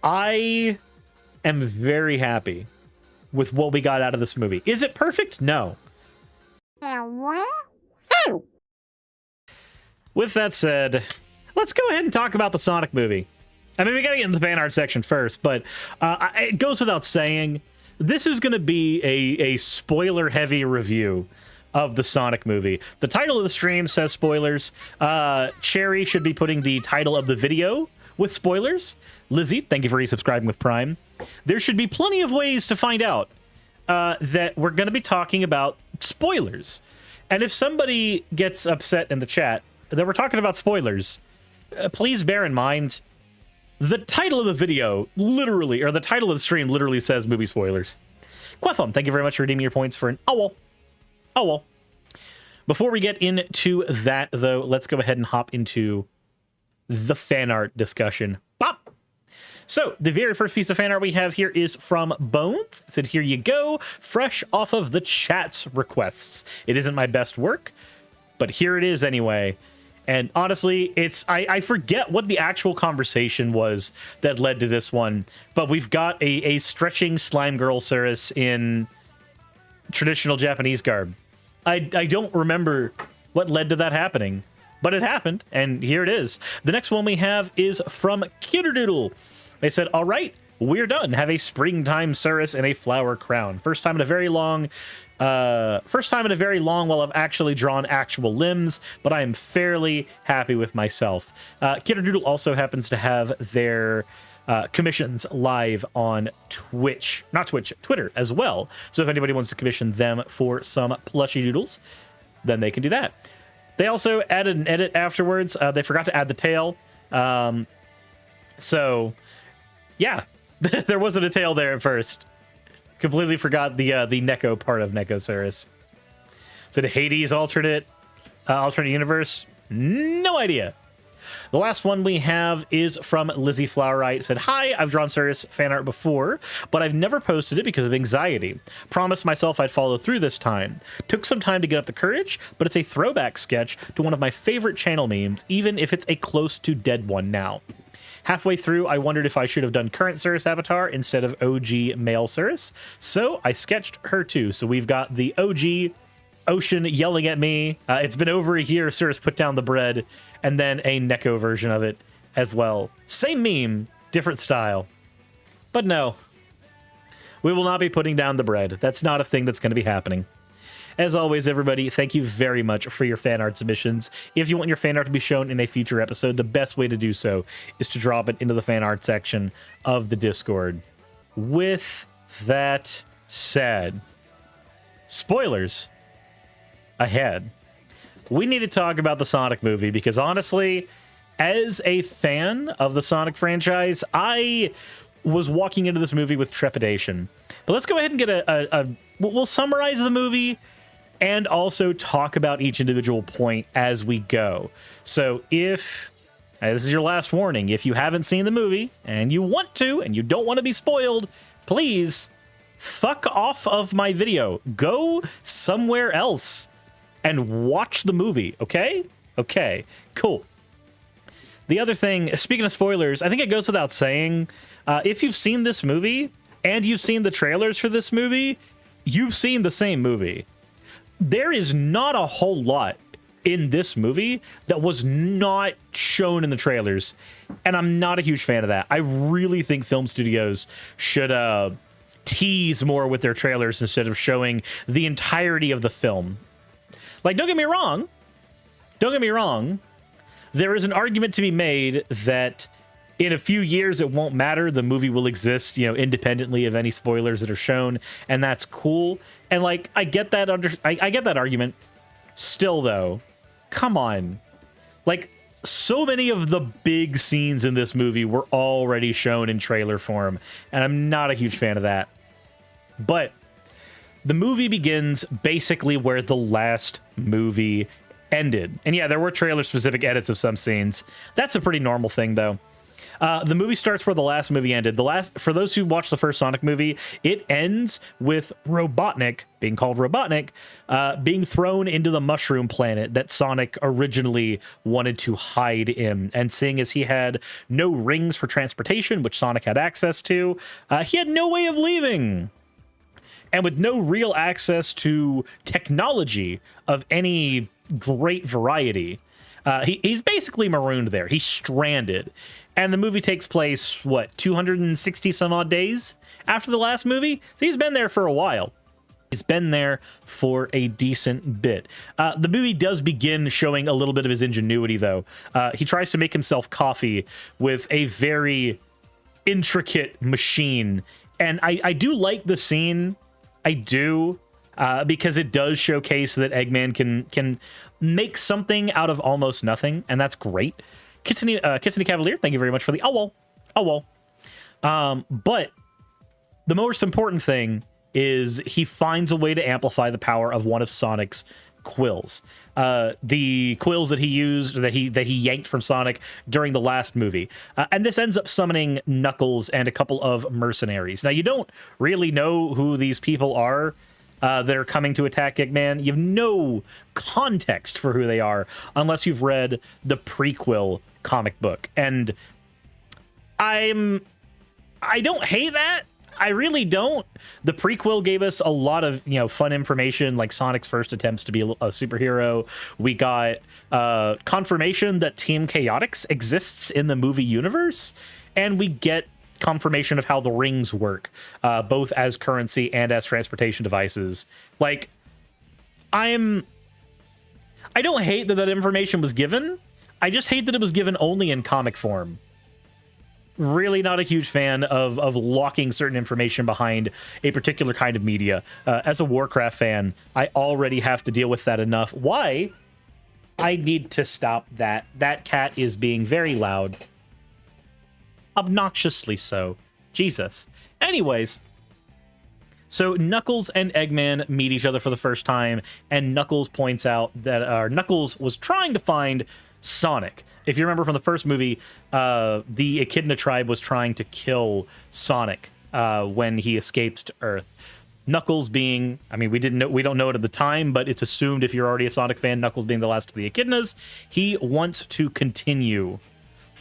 I am very happy with what we got out of this movie. Is it perfect? No. With that said, let's go ahead and talk about the Sonic movie. I mean, we gotta get into the fan art section first, but it goes without saying, this is gonna be a spoiler-heavy review of the Sonic movie. The title of the stream says spoilers. Cherry should be putting the title of the video with spoilers. Lizzie, thank you for resubscribing with Prime. There should be plenty of ways to find out that we're gonna be talking about spoilers. And if somebody gets upset in the chat that we're talking about spoilers, please bear in mind, the title of the video literally, or the title of the stream literally says movie spoilers. Quethon, thank you very much for redeeming your points for an owl. Owl. Before we get into that, though, let's go ahead and hop into the fan art discussion. Bop! So, the very first piece of fan art we have here is from Bones. It said, here you go, fresh off of the chat's requests. It isn't my best work, but here it is anyway. And honestly, it's I forget what the actual conversation was that led to this one, but we've got a stretching slime girl Cirrus in traditional Japanese garb. I don't remember what led to that happening, but it happened, and here it is. The next one we have is from Kitterdoodle. They said, all right, we're done. Have a springtime Cirrus and a flower crown. First time in a very long while I've actually drawn actual limbs, but I am fairly happy with myself. Kitterdoodle also happens to have their commissions live on Twitter as well. So if anybody wants to commission them for some plushy doodles, then they can do that. They also added an edit afterwards. They forgot to add the tail. So yeah, there wasn't a tail there at first. Completely forgot the Neko part of Nekosaurus. So the Hades alternate universe? No idea. The last one we have is from Lizzie Flowerite. It said, hi, I've drawn Cirrus fan art before, but I've never posted it because of anxiety. Promised myself I'd follow through this time. Took some time to get up the courage, but it's a throwback sketch to one of my favorite channel memes, even if it's a close to dead one now. Halfway through, I wondered if I should have done current Cirrus avatar instead of OG male Cirrus, so I sketched her too. So we've got the OG Ocean yelling at me. It's been over a year, Cirrus put down the bread, and then a Neko version of it as well. Same meme, different style. But no, we will not be putting down the bread. That's not a thing that's going to be happening. As always, everybody, thank you very much for your fan art submissions. If you want your fan art to be shown in a future episode, the best way to do so is to drop it into the fan art section of the Discord. With that said, spoilers ahead. We need to talk about the Sonic movie because honestly, as a fan of the Sonic franchise, I was walking into this movie with trepidation. But let's go ahead and get we'll summarize the movie and also talk about each individual point as we go. So if, this is your last warning, if you haven't seen the movie and you want to and you don't want to be spoiled, please fuck off of my video. Go somewhere else and watch the movie, okay? Okay, cool. The other thing, speaking of spoilers, I think it goes without saying, if you've seen this movie and you've seen the trailers for this movie, you've seen the same movie. There is not a whole lot in this movie that was not shown in the trailers, and I'm not a huge fan of that. I really think film studios should tease more with their trailers instead of showing the entirety of the film. Like, don't get me wrong. There is an argument to be made that in a few years it won't matter. The movie will exist, independently of any spoilers that are shown, and that's cool. And like, I get that I get that argument. Still though, come on. Like, so many of the big scenes in this movie were already shown in trailer form, and I'm not a huge fan of that. But the movie begins basically where the last movie ended. And yeah, there were trailer-specific edits of some scenes. That's a pretty normal thing, though. The movie starts where the last movie ended. For those who watched the first Sonic movie, it ends with Robotnik, being called Robotnik, being thrown into the mushroom planet that Sonic originally wanted to hide in. And seeing as he had no rings for transportation, which Sonic had access to, he had no way of leaving. And with no real access to technology of any great variety, he's basically marooned there. He's stranded. And the movie takes place, 260 some odd days after the last movie? So he's been there for a while. He's been there for a decent bit. The movie does begin showing a little bit of his ingenuity, though. He tries to make himself coffee with a very intricate machine. And I do like the scene. I do. Because it does showcase that Eggman can make something out of almost nothing, and that's great. Kitsune Cavalier, thank you very much for the oh well. But the most important thing is he finds a way to amplify the power of one of Sonic's quills. The quills that he used, that he yanked from Sonic during the last movie. And this ends up summoning Knuckles and a couple of mercenaries. Now, you don't really know who these people are that are coming to attack Eggman. You have no context for who they are unless you've read the prequel comic book. And I don't hate that. I really don't. The prequel gave us a lot of, fun information, like Sonic's first attempts to be a superhero. We got confirmation that Team Chaotix exists in the movie universe, and we get confirmation of how the rings work, both as currency and as transportation devices. Like, I don't hate that information was given. I just hate that it was given only in comic form. Really not a huge fan of locking certain information behind a particular kind of media. As a Warcraft fan, I already have to deal with that enough. Why? I need to stop that. That cat is being very loud. Obnoxiously so. Jesus. Anyways, so Knuckles and Eggman meet each other for the first time, and Knuckles points out that Knuckles was trying to find Sonic. If you remember from the first movie, the Echidna tribe was trying to kill Sonic when he escaped to Earth. Knuckles being, we don't know it at the time, but it's assumed if you're already a Sonic fan, Knuckles being the last of the Echidnas, he wants to continue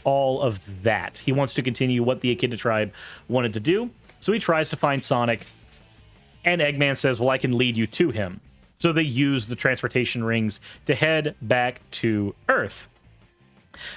all of that. He wants to continue what the Echidna tribe wanted to do. So he tries to find Sonic, and Eggman says, well, I can lead you to him. So they use the transportation rings to head back to Earth.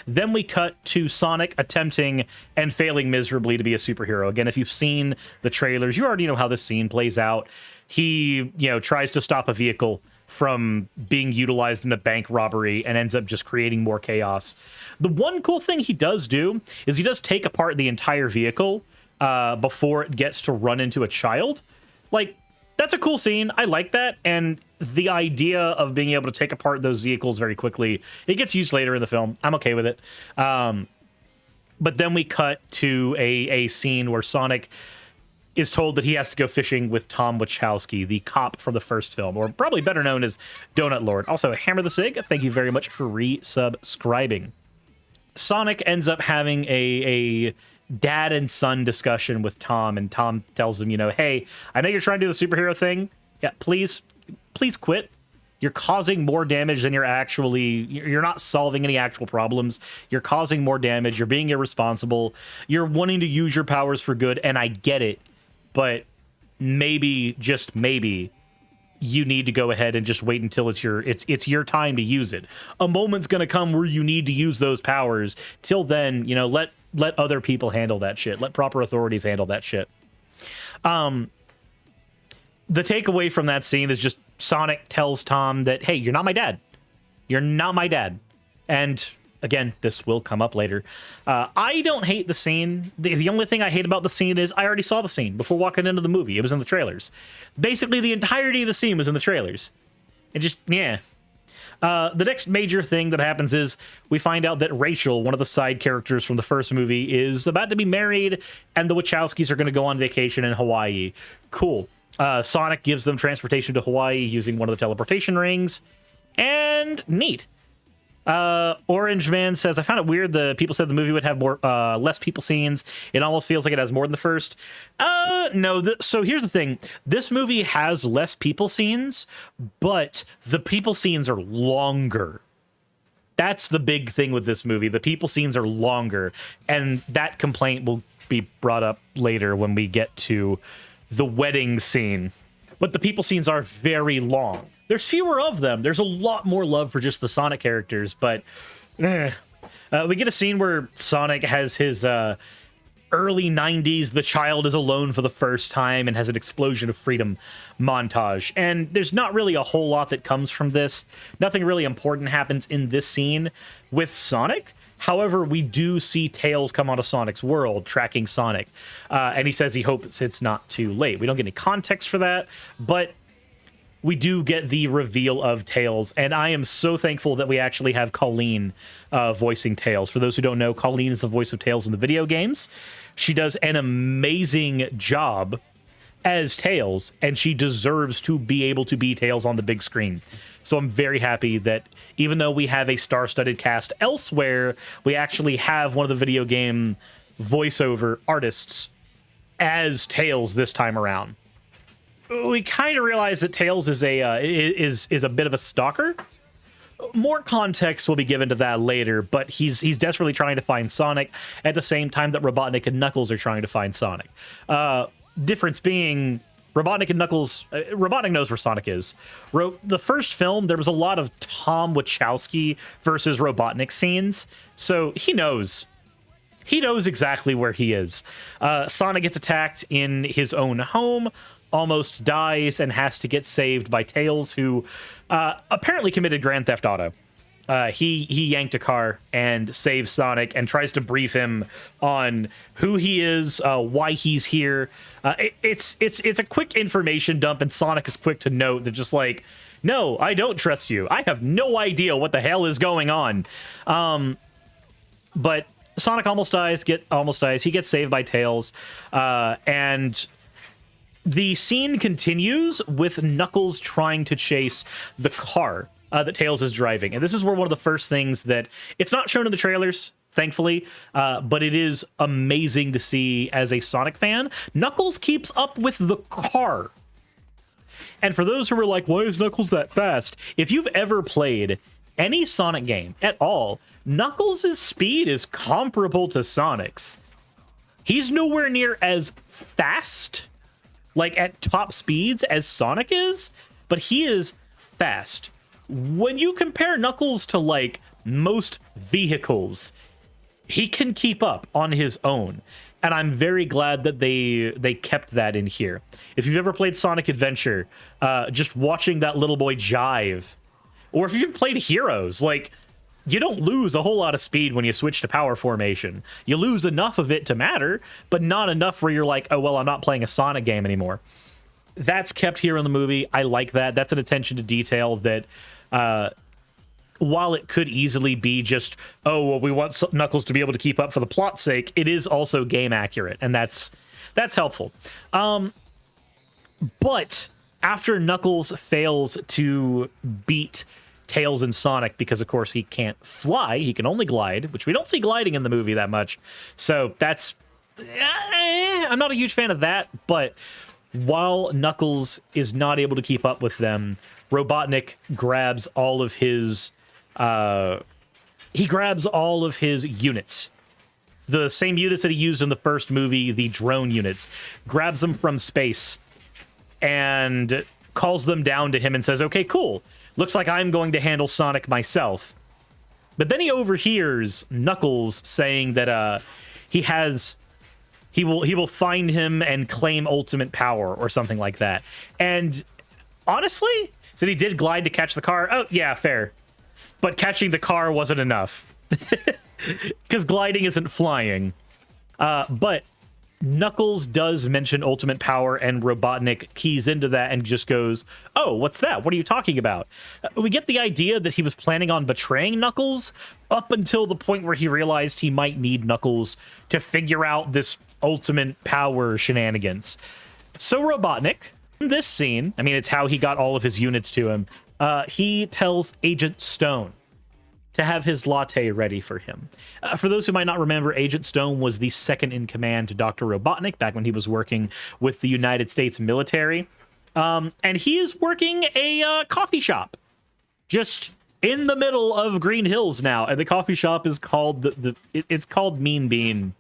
Then we cut to Sonic attempting and failing miserably to be a superhero. Again, if you've seen the trailers, you already know how this scene plays out. He, tries to stop a vehicle from being utilized in a bank robbery and ends up just creating more chaos. The one cool thing he does do is he does take apart the entire vehicle before it gets to run into a child. Like, that's a cool scene. I like that. And the idea of being able to take apart those vehicles very quickly, it gets used later in the film. I'm okay with it. But then we cut to a scene where Sonic is told that he has to go fishing with Tom Wachowski, the cop from the first film, or probably better known as Donut Lord. Also, Hammer the Sig, thank you very much for resubscribing. Sonic ends up having a dad and son discussion with Tom, and Tom tells him, hey, I know you're trying to do the superhero thing. Yeah, please quit. You're causing more damage than you're not solving any actual problems. You're causing more damage. You're being irresponsible. You're wanting to use your powers for good, and I get it. But maybe, just maybe, you need to go ahead and just wait until it's your time to use it. A moment's gonna come where you need to use those powers. Till then, let other people handle that shit. Let proper authorities handle that shit. The takeaway from that scene is just Sonic tells Tom that, hey, you're not my dad. You're not my dad. And again, this will come up later. I don't hate the scene. The only thing I hate about the scene is I already saw the scene before walking into the movie. It was in the trailers. Basically, the entirety of the scene was in the trailers. And just, yeah. The next major thing that happens is we find out that Rachel, one of the side characters from the first movie, is about to be married, and the Wachowskis are going to go on vacation in Hawaii. Cool. Sonic gives them transportation to Hawaii using one of the teleportation rings, and neat. Orange Man says, I found it weird the people said the movie would have more less people scenes. It almost feels like it has more than the first. No, so here's the thing. This movie has less people scenes, but the people scenes are longer. That's the big thing with this movie. The people scenes are longer, and that complaint will be brought up later when we get to the wedding scene. But the people scenes are very long. There's fewer of them. There's a lot more love for just the Sonic characters, but we get a scene where Sonic has his early 90s, the child is alone for the first time and has an explosion of freedom montage. And there's not really a whole lot that comes from this. Nothing really important happens in this scene with Sonic. However, we do see Tails come onto Sonic's world, tracking Sonic. And he says he hopes it's not too late. We don't get any context for that, but we do get the reveal of Tails, and I am so thankful that we actually have Colleen voicing Tails. For those who don't know, Colleen is the voice of Tails in the video games. She does an amazing job as Tails, and she deserves to be able to be Tails on the big screen. So I'm very happy that even though we have a star-studded cast elsewhere, we actually have one of the video game voiceover artists as Tails this time around. We kind of realize that Tails is a bit of a stalker. More context will be given to that later, but he's desperately trying to find Sonic at the same time that Robotnik and Knuckles are trying to find Sonic. Difference being, Robotnik and Knuckles, Robotnik knows where Sonic is. The first film, there was a lot of Tom Wachowski versus Robotnik scenes, so he knows. He knows exactly where he is. Sonic gets attacked in his own home, almost dies, and has to get saved by Tails, who apparently committed Grand Theft Auto. He yanked a car and saves Sonic and tries to brief him on who he is, why he's here. It's a quick information dump, and Sonic is quick to note that just like, no, I don't trust you. I have no idea what the hell is going on. But Sonic almost dies. He gets saved by Tails, and the scene continues with Knuckles trying to chase the car that Tails is driving. And this is where one of the first things that, it's not shown in the trailers, thankfully, but it is amazing to see as a Sonic fan. Knuckles keeps up with the car. And for those who are like, why is Knuckles that fast? If you've ever played any Sonic game at all, Knuckles' speed is comparable to Sonic's. He's nowhere near as fast, like at top speeds, as Sonic is, but he is fast. When you compare Knuckles to like most vehicles, he can keep up on his own. And I'm very glad that they kept that in here. If you've ever played Sonic Adventure, just watching that little boy jive, or if you've played Heroes, like, you don't lose a whole lot of speed when you switch to power formation. You lose enough of it to matter, but not enough where you're like, oh, well, I'm not playing a Sonic game anymore. That's kept here in the movie. I like that. That's an attention to detail that, while it could easily be just, oh, well, we want Knuckles to be able to keep up for the plot's sake, it is also game accurate, and that's helpful. But after Knuckles fails to beat Tails and Sonic, because of course he can't fly, he can only glide, which we don't see gliding in the movie that much, so that's I'm not a huge fan of that. But while Knuckles is not able to keep up with them, Robotnik grabs all of his units, the same units that he used in the first movie, the drone units, grabs them from space and calls them down to him and says, okay, cool, looks like I'm going to handle Sonic myself. But then he overhears Knuckles saying that he will find him and claim ultimate power or something like that. And honestly, said he did glide to catch the car. Oh, yeah, fair. But catching the car wasn't enough. Because gliding isn't flying. But Knuckles does mention ultimate power, and Robotnik keys into that and just goes, oh, what's that? What are you talking about? We get the idea that he was planning on betraying Knuckles up until the point where he realized he might need Knuckles to figure out this ultimate power shenanigans. So Robotnik, in this scene, I mean, it's how he got all of his units to him, he tells Agent Stone to have his latte ready for him. For those who might not remember, Agent Stone was the second in command to Dr. Robotnik back when he was working with the United States military. And he is working a coffee shop just in the middle of Green Hills now. And the coffee shop is called it's called Mean Bean,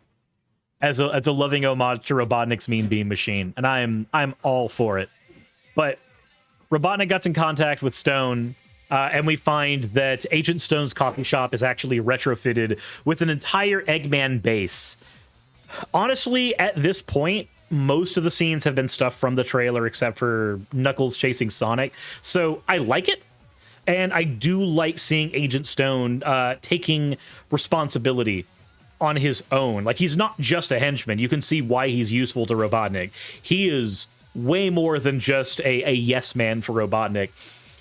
as a loving homage to Robotnik's Mean Bean machine. And I'm all for it. But Robotnik gets in contact with Stone, and we find that Agent Stone's coffee shop is actually retrofitted with an entire Eggman base. Honestly, at this point, most of the scenes have been stuff from the trailer except for Knuckles chasing Sonic. So I like it. And I do like seeing Agent Stone taking responsibility on his own. Like, he's not just a henchman. You can see why he's useful to Robotnik. He is way more than just a yes man for Robotnik.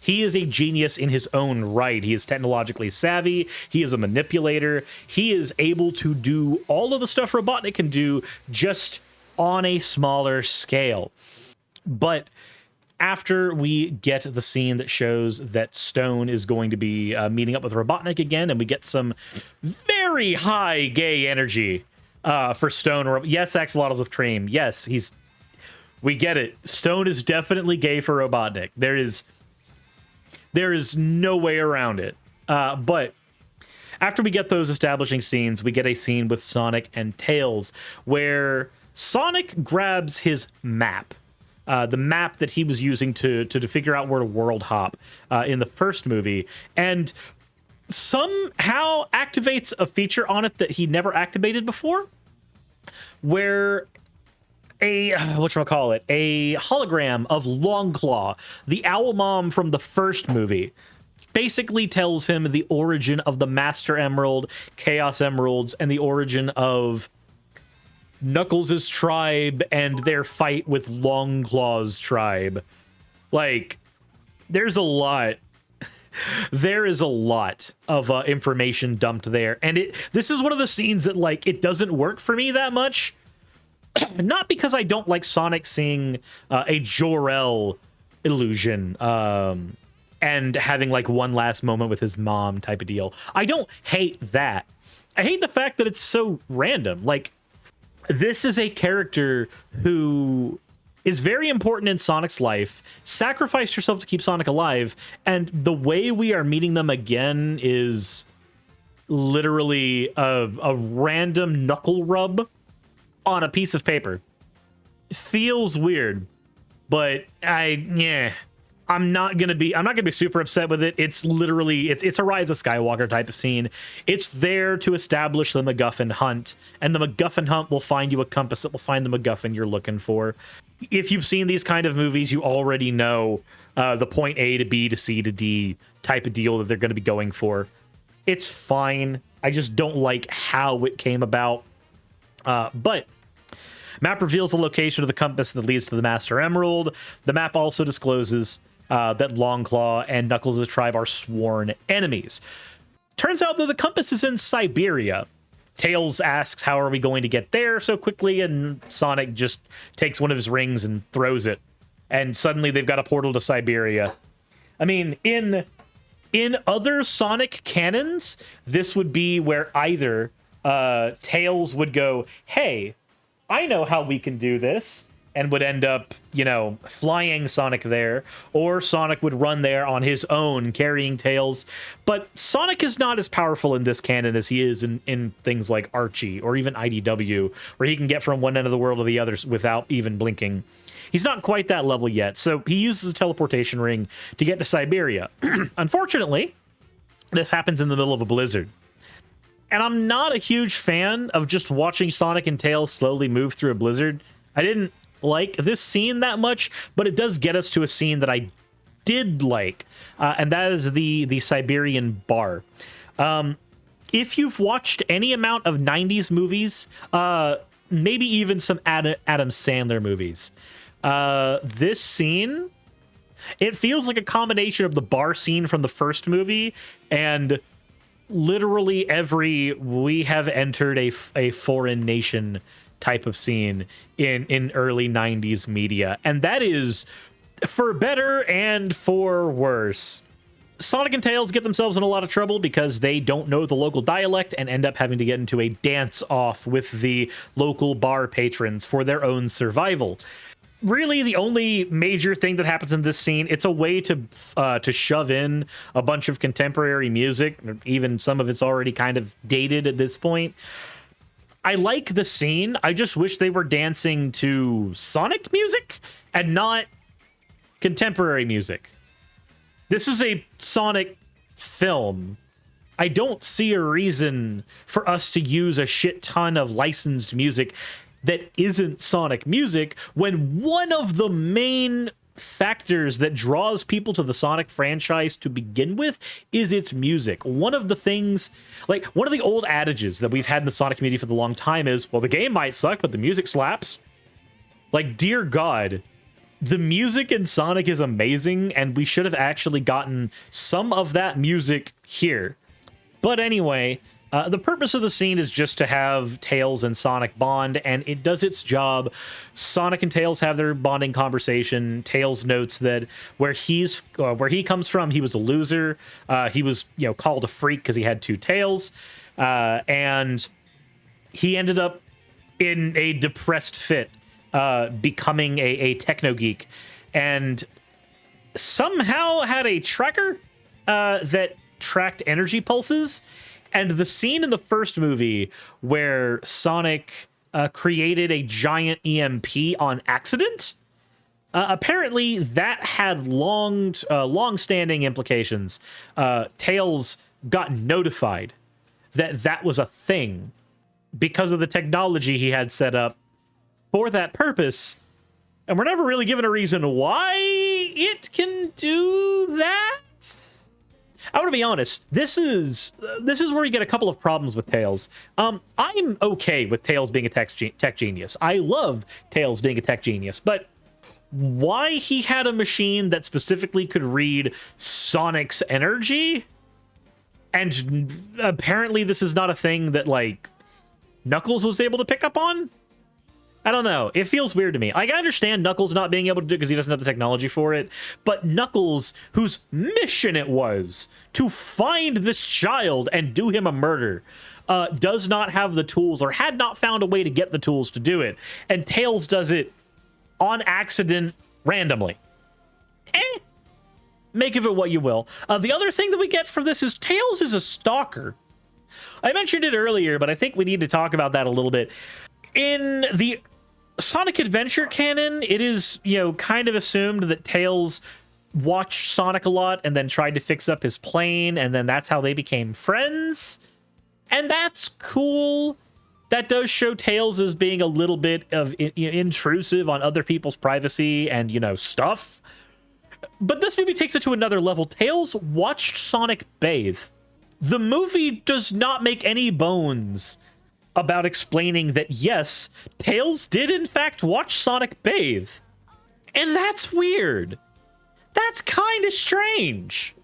He is a genius in his own right. He is technologically savvy. He is a manipulator. He is able to do all of the stuff Robotnik can do, just on a smaller scale. But after we get the scene that shows that Stone is going to be meeting up with Robotnik again, and we get some very high gay energy for Stone. Yes, axolotls with cream. Yes, we get it. Stone is definitely gay for Robotnik. There is no way around it. But after we get those establishing scenes, we get a scene with Sonic and Tails where Sonic grabs his map, the map that he was using to figure out where to world hop in the first movie, and somehow activates a feature on it that he never activated before, where a hologram of Longclaw, the owl mom from the first movie, basically tells him the origin of the Master Emerald, Chaos Emeralds, and the origin of Knuckles' tribe and their fight with Longclaw's tribe. Like, there's a lot. There is a lot of information dumped there, and this is one of the scenes that, like, it doesn't work for me that much. Not because I don't like Sonic seeing a Jor-El illusion and having like one last moment with his mom type of deal. I don't hate that. I hate the fact that it's so random. Like, this is a character who is very important in Sonic's life, sacrificed herself to keep Sonic alive, and the way we are meeting them again is literally a random knuckle rub on a piece of paper. It feels weird, but I'm not gonna be super upset with it. It's literally it's a Rise of Skywalker type of scene. It's there to establish the MacGuffin hunt, and the MacGuffin hunt will find you a compass that will find the MacGuffin you're looking for. If you've seen these kind of movies, you already know the point A to B to C to D type of deal that they're going to be going for. It's fine. I just don't like how it came about. But map reveals the location of the compass that leads to the Master Emerald. The map also discloses that Longclaw and Knuckles' tribe are sworn enemies. Turns out that the compass is in Siberia. Tails asks, how are we going to get there so quickly? And Sonic just takes one of his rings and throws it. And suddenly they've got a portal to Siberia. I mean, in other Sonic canons, this would be where either Tails would go, hey, I know how we can do this, and would end up, flying Sonic there, or Sonic would run there on his own, carrying Tails. But Sonic is not as powerful in this canon as he is in things like Archie, or even IDW, where he can get from one end of the world to the other without even blinking. He's not quite that level yet, so he uses a teleportation ring to get to Siberia. Unfortunately, this happens in the middle of a blizzard. And I'm not a huge fan of just watching Sonic and Tails slowly move through a blizzard. I didn't like this scene that much, but it does get us to a scene that I did like, and that is the Siberian bar. If you've watched any amount of 90s movies, maybe even some Adam Sandler movies, this scene, it feels like a combination of the bar scene from the first movie and literally every we have entered a foreign nation type of scene in early 90s media. And that is for better and for worse. Sonic and Tails get themselves in a lot of trouble because they don't know the local dialect and end up having to get into a dance-off with the local bar patrons for their own survival. Really, the only major thing that happens in this scene, it's a way to shove in a bunch of contemporary music. Even some of it's already kind of dated at this point. I like the scene. I just wish they were dancing to Sonic music and not contemporary music. This is a Sonic film. I don't see a reason for us to use a shit ton of licensed music that isn't Sonic music when one of the main factors that draws people to the Sonic franchise to begin with is its music. One of the things, like one of the old adages that we've had in the Sonic community for the long time is, well, the game might suck, but the music slaps. Like, dear God, the music in Sonic is amazing, and we should have actually gotten some of that music here. But anyway, the purpose of the scene is just to have Tails and Sonic bond, and it does its job. Sonic and Tails have their bonding conversation. Tails notes that where he comes from, he was a loser. He was, called a freak because he had two tails, and he ended up in a depressed fit, becoming a techno geek, and somehow had a tracker that tracked energy pulses. And the scene in the first movie where Sonic created a giant EMP on accident, apparently that had long-standing implications. Tails got notified that that was a thing because of the technology he had set up for that purpose, and we're never really given a reason why it can do that. I want to be honest, this is where we get a couple of problems with Tails. I'm okay with Tails being a tech genius. I love Tails being a tech genius, but why he had a machine that specifically could read Sonic's energy? And apparently this is not a thing that, like, Knuckles was able to pick up on? I don't know. It feels weird to me. Like, I understand Knuckles not being able to do it because he doesn't have the technology for it, but Knuckles, whose mission it was to find this child and do him a murder, does not have the tools or had not found a way to get the tools to do it. And Tails does it on accident randomly. Make of it what you will. The other thing that we get from this is Tails is a stalker. I mentioned it earlier, but I think we need to talk about that a little bit. In the Sonic Adventure canon, it is, kind of assumed that Tails watched Sonic a lot and then tried to fix up his plane, and then that's how they became friends. And that's cool. That does show Tails as being a little bit of intrusive on other people's privacy and, stuff. But this maybe takes it to another level. Tails watched Sonic bathe. The movie does not make any bones about explaining that, yes, Tails did in fact watch Sonic bathe. And that's weird. That's kind of strange.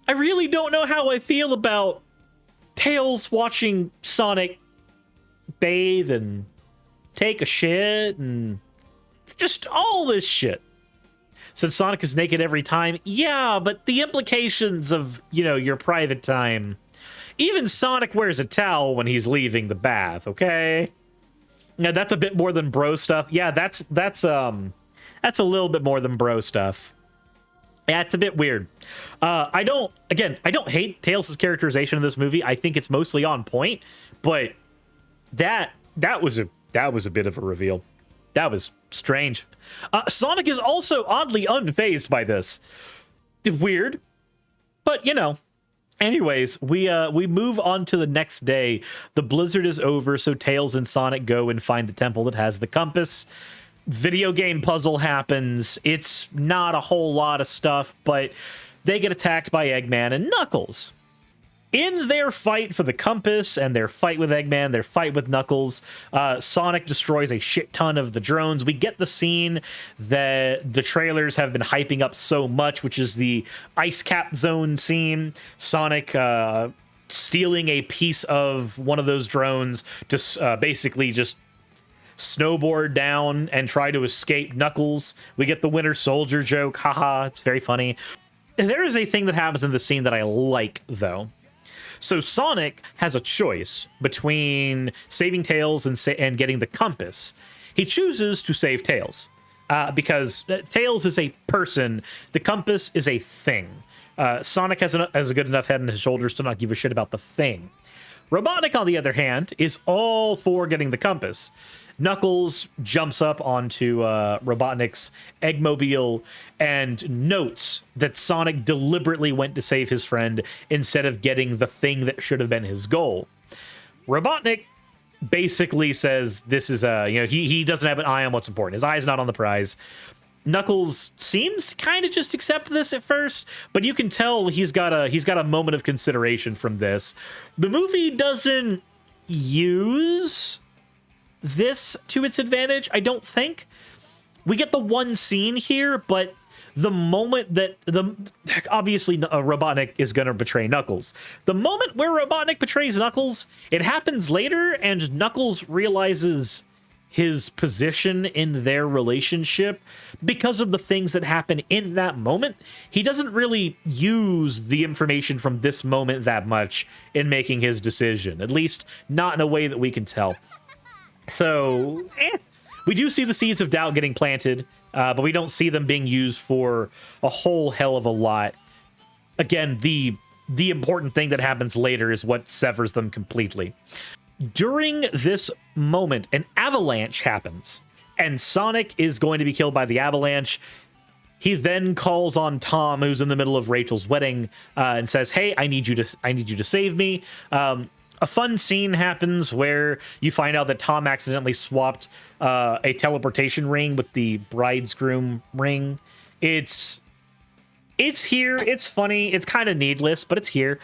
I really don't know how I feel about Tails watching Sonic bathe and take a shit and just all this shit. Since Sonic is naked every time, yeah, but the implications of, your private time. Even Sonic wears a towel when he's leaving the bath, okay? Now, that's a bit more than bro stuff. Yeah, that's a little bit more than bro stuff. Yeah, it's a bit weird. I don't hate Tails' characterization in this movie. I think it's mostly on point, but that was a bit of a reveal. That was strange. Sonic is also oddly unfazed by this. Weird, but anyways, we move on to the next day. The blizzard is over, so Tails and Sonic go and find the temple that has the compass. Video game puzzle happens. It's not a whole lot of stuff, but they get attacked by Eggman and Knuckles. In their fight for the compass and their fight with Eggman, their fight with Knuckles, Sonic destroys a shit ton of the drones. We get the scene that the trailers have been hyping up so much, which is the ice cap zone scene. Sonic stealing a piece of one of those drones to basically just snowboard down and try to escape Knuckles. We get the Winter Soldier joke. Haha, it's very funny. There is a thing that happens in the scene that I like, though. So Sonic has a choice between saving Tails and getting the compass. He chooses to save Tails because Tails is a person. The compass is a thing. Sonic has a good enough head on his shoulders to not give a shit about the thing. Robotnik, on the other hand, is all for getting the compass. Knuckles jumps up onto Robotnik's Eggmobile and notes that Sonic deliberately went to save his friend instead of getting the thing that should have been his goal. Robotnik basically says this is he doesn't have an eye on what's important. His eye is not on the prize. Knuckles seems to kind of just accept this at first, but you can tell he's got a moment of consideration from this. The movie doesn't use this to its advantage, I don't think. We get the one scene here, but the moment that obviously Robotnik is going to betray Knuckles. The moment where Robotnik betrays Knuckles, it happens later, and Knuckles realizes his position in their relationship because of the things that happen in that moment. He doesn't really use the information from this moment that much in making his decision, at least not in a way that we can tell. So, we do see the seeds of doubt getting planted, but we don't see them being used for a whole hell of a lot. Again, the important thing that happens later is what severs them completely. During this moment, an avalanche happens, and Sonic is going to be killed by the avalanche. He then calls on Tom, who's in the middle of Rachel's wedding, and says, "Hey, I need you to save me." A fun scene happens where you find out that Tom accidentally swapped a teleportation ring with the bridegroom ring. It's here. It's funny. It's kind of needless, but it's here.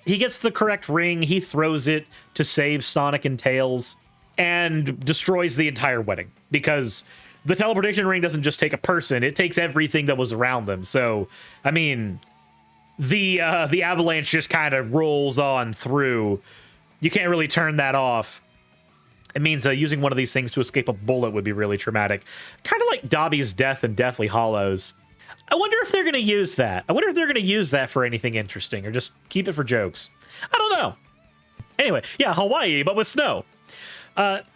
He gets the correct ring. He throws it to save Sonic and Tails and destroys the entire wedding because the teleportation ring doesn't just take a person. It takes everything that was around them. So, I mean, the avalanche just kind of rolls on through. You can't really turn that off. It means using one of these things to escape a bullet would be really traumatic. Kind of like Dobby's death in Deathly Hallows. I wonder if they're going to use that. I wonder if they're going to use that for anything interesting or just keep it for jokes. I don't know. Anyway, yeah, Hawaii, but with snow.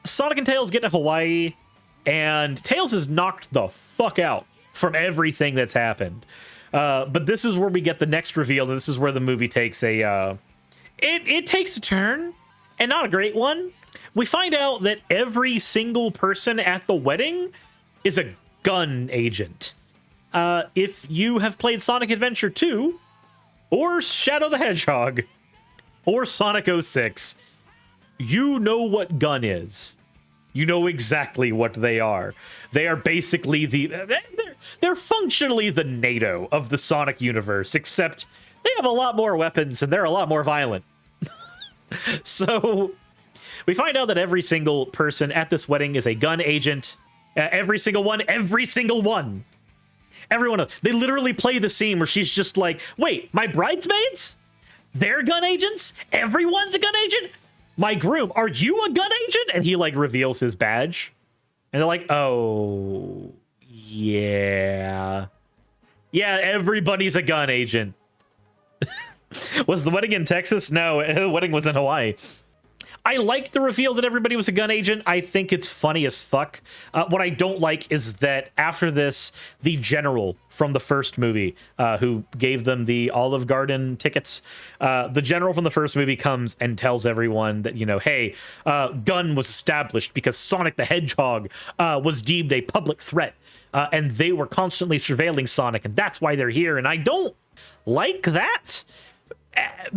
Sonic and Tails get to Hawaii, and Tails is knocked the fuck out from everything that's happened. But this is where we get the next reveal, and this is where the movie takes it takes a turn, and not a great one. We find out that every single person at the wedding is a gun agent. If you have played Sonic Adventure 2, or Shadow the Hedgehog, or Sonic 06, you know what gun is. You know exactly what they are. They are basically they're functionally the NATO of the Sonic universe, except they have a lot more weapons and they're a lot more violent. So we find out that every single person at this wedding is a gun agent. Every single one. Everyone. They literally play the scene where she's just like, wait, my bridesmaids? They're gun agents? Everyone's a gun agent? My groom, are you a gun agent? And he like reveals his badge. And they're like, oh, yeah. Yeah, everybody's a gun agent. Was the wedding in Texas? No, the wedding was in Hawaii. I like the reveal that everybody was a gun agent. I think it's funny as fuck. What I don't like is that after this, the general from the first movie, who gave them the Olive Garden tickets, the general from the first movie comes and tells everyone that, hey, gun was established because Sonic the Hedgehog was deemed a public threat, and they were constantly surveilling Sonic, and that's why they're here. And I don't like that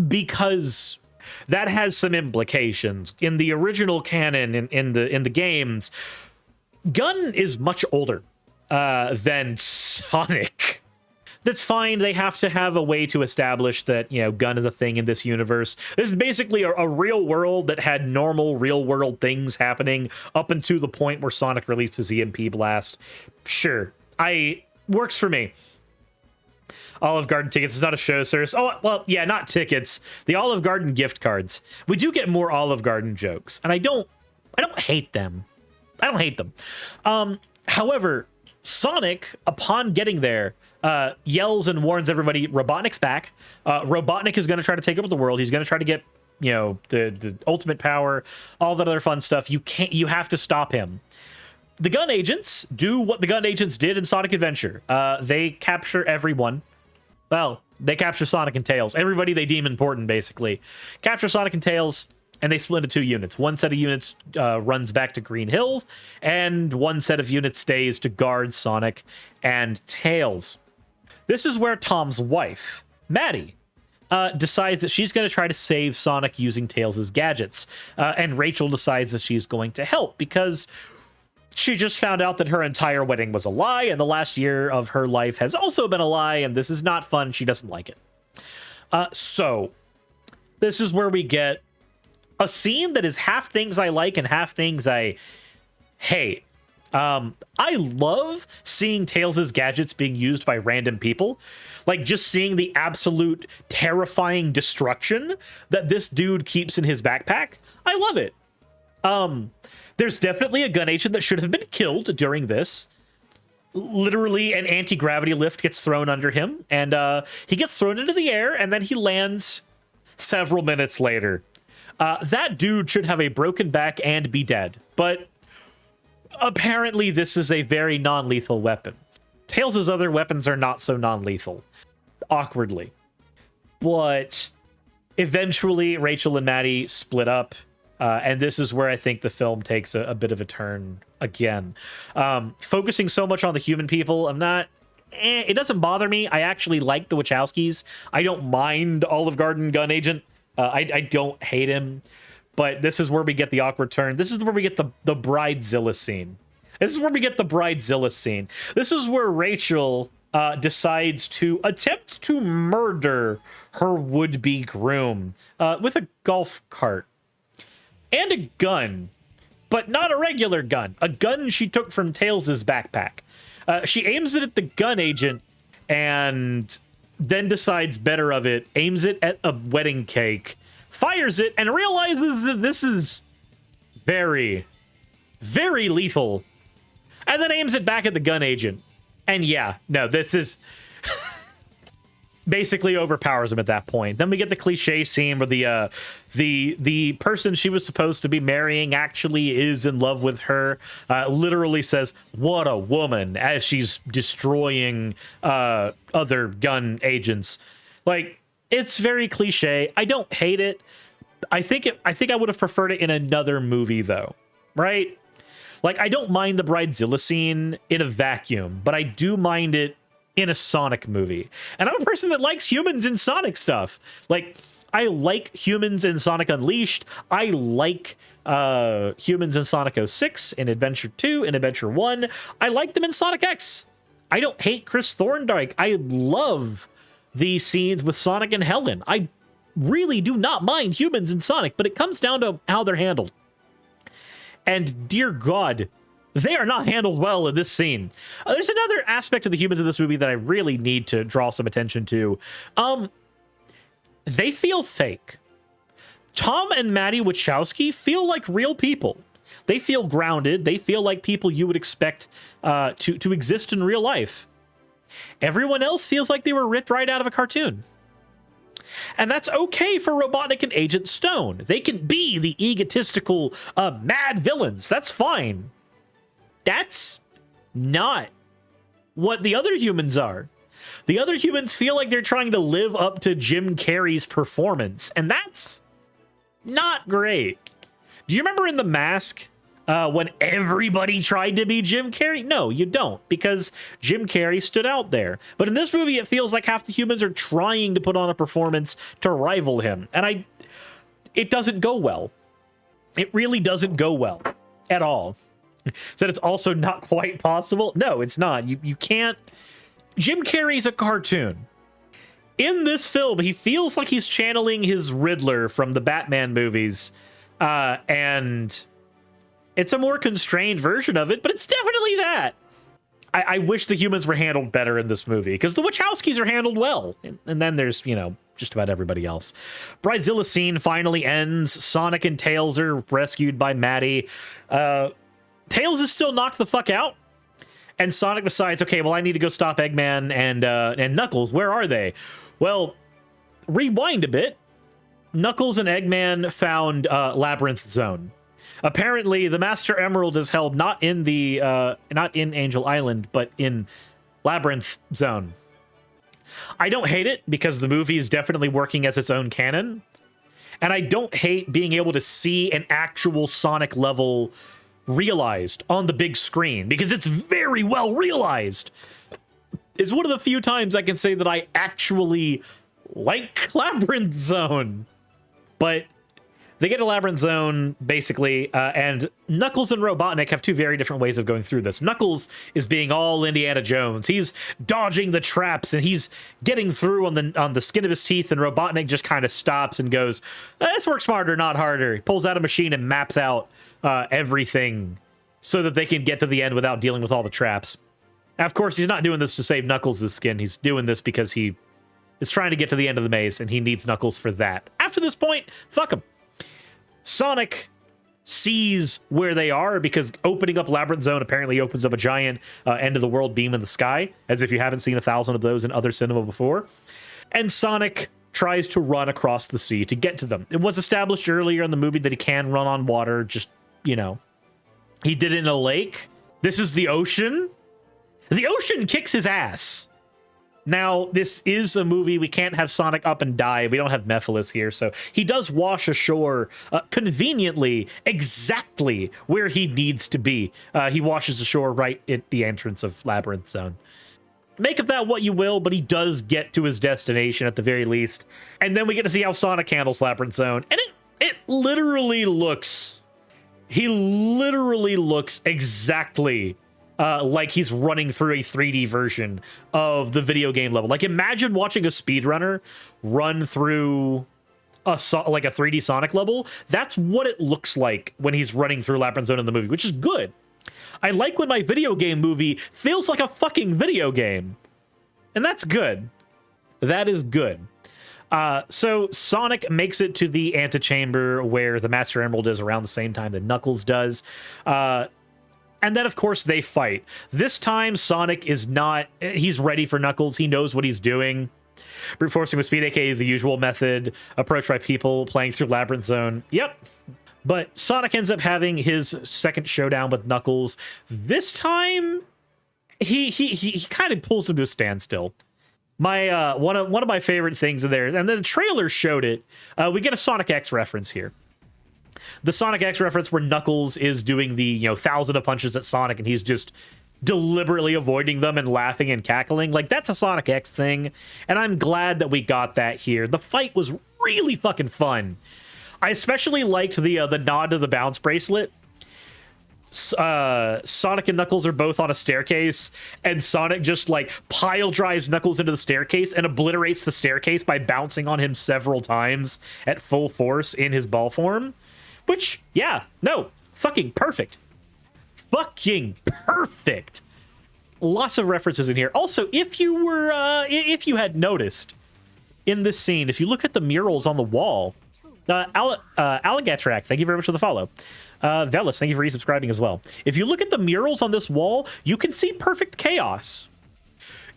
because that has some implications. In the original canon, in the games, Gun is much older than Sonic. That's fine. They have to have a way to establish that, Gun is a thing in this universe. This is basically a real world that had normal real world things happening up until the point where Sonic released his EMP blast. Sure. Works for me. Olive Garden tickets is not a show service. Oh, well, yeah, not tickets. The Olive Garden gift cards. We do get more Olive Garden jokes, and I don't hate them. I don't hate them. However, Sonic, upon getting there, yells and warns everybody, Robotnik's back. Robotnik is going to try to take over the world. He's going to try to get, the ultimate power, all that other fun stuff. You have to stop him. The gun agents do what the gun agents did in Sonic Adventure. They capture everyone. Well, they capture Sonic and Tails. Everybody they deem important, basically. Capture Sonic and Tails, and they split into 2 units. One set of units runs back to Green Hills, and one set of units stays to guard Sonic and Tails. This is where Tom's wife, Maddie, decides that she's going to try to save Sonic using Tails' gadgets. And Rachel decides that she's going to help because she just found out that her entire wedding was a lie, and the last year of her life has also been a lie, and this is not fun. She doesn't like it. So this is where we get a scene that is half things I like and half things I hate. I love seeing Tails' gadgets being used by random people. Like, just seeing the absolute terrifying destruction that this dude keeps in his backpack. I love it. There's definitely a gun agent that should have been killed during this. Literally, an anti-gravity lift gets thrown under him, and he gets thrown into the air, and then he lands several minutes later. That dude should have a broken back and be dead, but apparently this is a very non-lethal weapon. Tails' other weapons are not so non-lethal, awkwardly. But eventually, Rachel and Maddie split up. And this is where I think the film takes a bit of a turn again. Focusing so much on the human people, it doesn't bother me. I actually like the Wachowskis. I don't mind Olive Garden gun agent. I don't hate him. But this is where we get the awkward turn. This is where we get the Bridezilla scene. This is where Rachel decides to attempt to murder her would-be groom with a golf cart. And a gun, but not a regular gun. A gun she took from Tails' backpack. She aims it at the gun agent and then decides better of it, aims it at a wedding cake, fires it, and realizes that this is very, very lethal. And then aims it back at the gun agent. And yeah, no, this is... basically overpowers him at that point. Then we get the cliche scene where the person she was supposed to be marrying actually is in love with her. Literally says, "What a woman," as she's destroying other gun agents. Like, it's very cliche. I don't hate it. I think I would have preferred it in another movie though, right? Like, I don't mind the Bridezilla scene in a vacuum, but I do mind it in a Sonic movie. And I'm a person that likes humans in Sonic stuff. Like, I like humans in Sonic Unleashed. I like humans in Sonic 06, in Adventure 2, in Adventure 1. I like them in Sonic X. I don't hate Chris Thorndike. I love the scenes with Sonic and Helen. I really do not mind humans in Sonic, but it comes down to how they're handled. And dear God, they are not handled well in this scene. There's another aspect of the humans in this movie that I really need to draw some attention to. They feel fake. Tom and Maddie Wachowski feel like real people. They feel grounded. They feel like people you would expect to exist in real life. Everyone else feels like they were ripped right out of a cartoon. And that's okay for Robotnik and Agent Stone. They can be the egotistical, mad villains. That's fine. That's not what the other humans are. The other humans feel like they're trying to live up to Jim Carrey's performance, and that's not great. Do you remember in The Mask when everybody tried to be Jim Carrey? No, you don't, because Jim Carrey stood out there. But in this movie, it feels like half the humans are trying to put on a performance to rival him, and it doesn't go well. It really doesn't go well at all. Said it's also not quite possible. No, it's not. You can't. Jim Carrey's a cartoon. In this film, he feels like he's channeling his Riddler from the Batman movies. And it's a more constrained version of it, but it's definitely that. I wish the humans were handled better in this movie, because the Wachowskis are handled well. And then there's, just about everybody else. Bridezilla scene finally ends. Sonic and Tails are rescued by Maddie. Tails is still knocked the fuck out. And Sonic decides, okay, well, I need to go stop Eggman and Knuckles. Where are they? Well, rewind a bit. Knuckles and Eggman found Labyrinth Zone. Apparently, the Master Emerald is held not in Angel Island, but in Labyrinth Zone. I don't hate it because the movie is definitely working as its own canon. And I don't hate being able to see an actual Sonic level realized on the big screen because it's very well realized. It's one of the few times I can say that I actually like Labyrinth Zone. But they get to Labyrinth Zone, basically, and Knuckles and Robotnik have two very different ways of going through this. Knuckles is being all Indiana Jones. He's dodging the traps, and he's getting through on the skin of his teeth, and Robotnik just kind of stops and goes, let's work smarter, not harder. He pulls out a machine and maps out everything so that they can get to the end without dealing with all the traps. Now, of course, he's not doing this to save Knuckles' skin. He's doing this because he is trying to get to the end of the maze, and he needs Knuckles for that. After this point, fuck him. Sonic sees where they are because opening up Labyrinth Zone apparently opens up a giant end-of-the-world beam in the sky, as if you haven't seen 1,000 of those in other cinema before. And Sonic tries to run across the sea to get to them. It was established earlier in the movie that he can run on water, just, you know. He did it in a lake. This is the ocean. The ocean kicks his ass. Now, this is a movie. We can't have Sonic up and die. We don't have Mephiles here, so he does wash ashore conveniently, exactly where he needs to be. He washes ashore right at the entrance of Labyrinth Zone. Make of that what you will, but he does get to his destination at the very least. And then we get to see how Sonic handles Labyrinth Zone, and it literally looks... He literally looks exactly like he's running through a 3D version of the video game level. Like, imagine watching a speedrunner run through like a 3D Sonic level. That's what it looks like when he's running through Labyrinth Zone in the movie, which is good. I like when my video game movie feels like a fucking video game. And that's good. That is good. So Sonic makes it to the antechamber where the Master Emerald is around the same time that Knuckles does. And then, of course, they fight. This time, Sonic is not... He's ready for Knuckles. He knows what he's doing. Brute forcing with speed, aka the usual method. Approached by people playing through Labyrinth Zone. Yep. But Sonic ends up having his second showdown with Knuckles. This time, he kind of pulls him to a standstill. My one of my favorite things in there, and then the trailer showed it. We get a Sonic X reference here. The Sonic X reference where Knuckles is doing the 1,000 of punches at Sonic, and he's just deliberately avoiding them and laughing and cackling. Like, that's a Sonic X thing, and I'm glad that we got that here. The fight was really fucking fun. I especially liked the nod to the bounce bracelet. Sonic and Knuckles are both on a staircase, and Sonic just like pile drives Knuckles into the staircase and obliterates the staircase by bouncing on him several times at full force in his ball form. Which, yeah, no, fucking perfect. Fucking perfect. Lots of references in here. Also, if you had noticed in this scene, if you look at the murals on the wall, Alligatrak, thank you very much for the follow. Velis, thank you for resubscribing as well. If you look at the murals on this wall, you can see perfect chaos.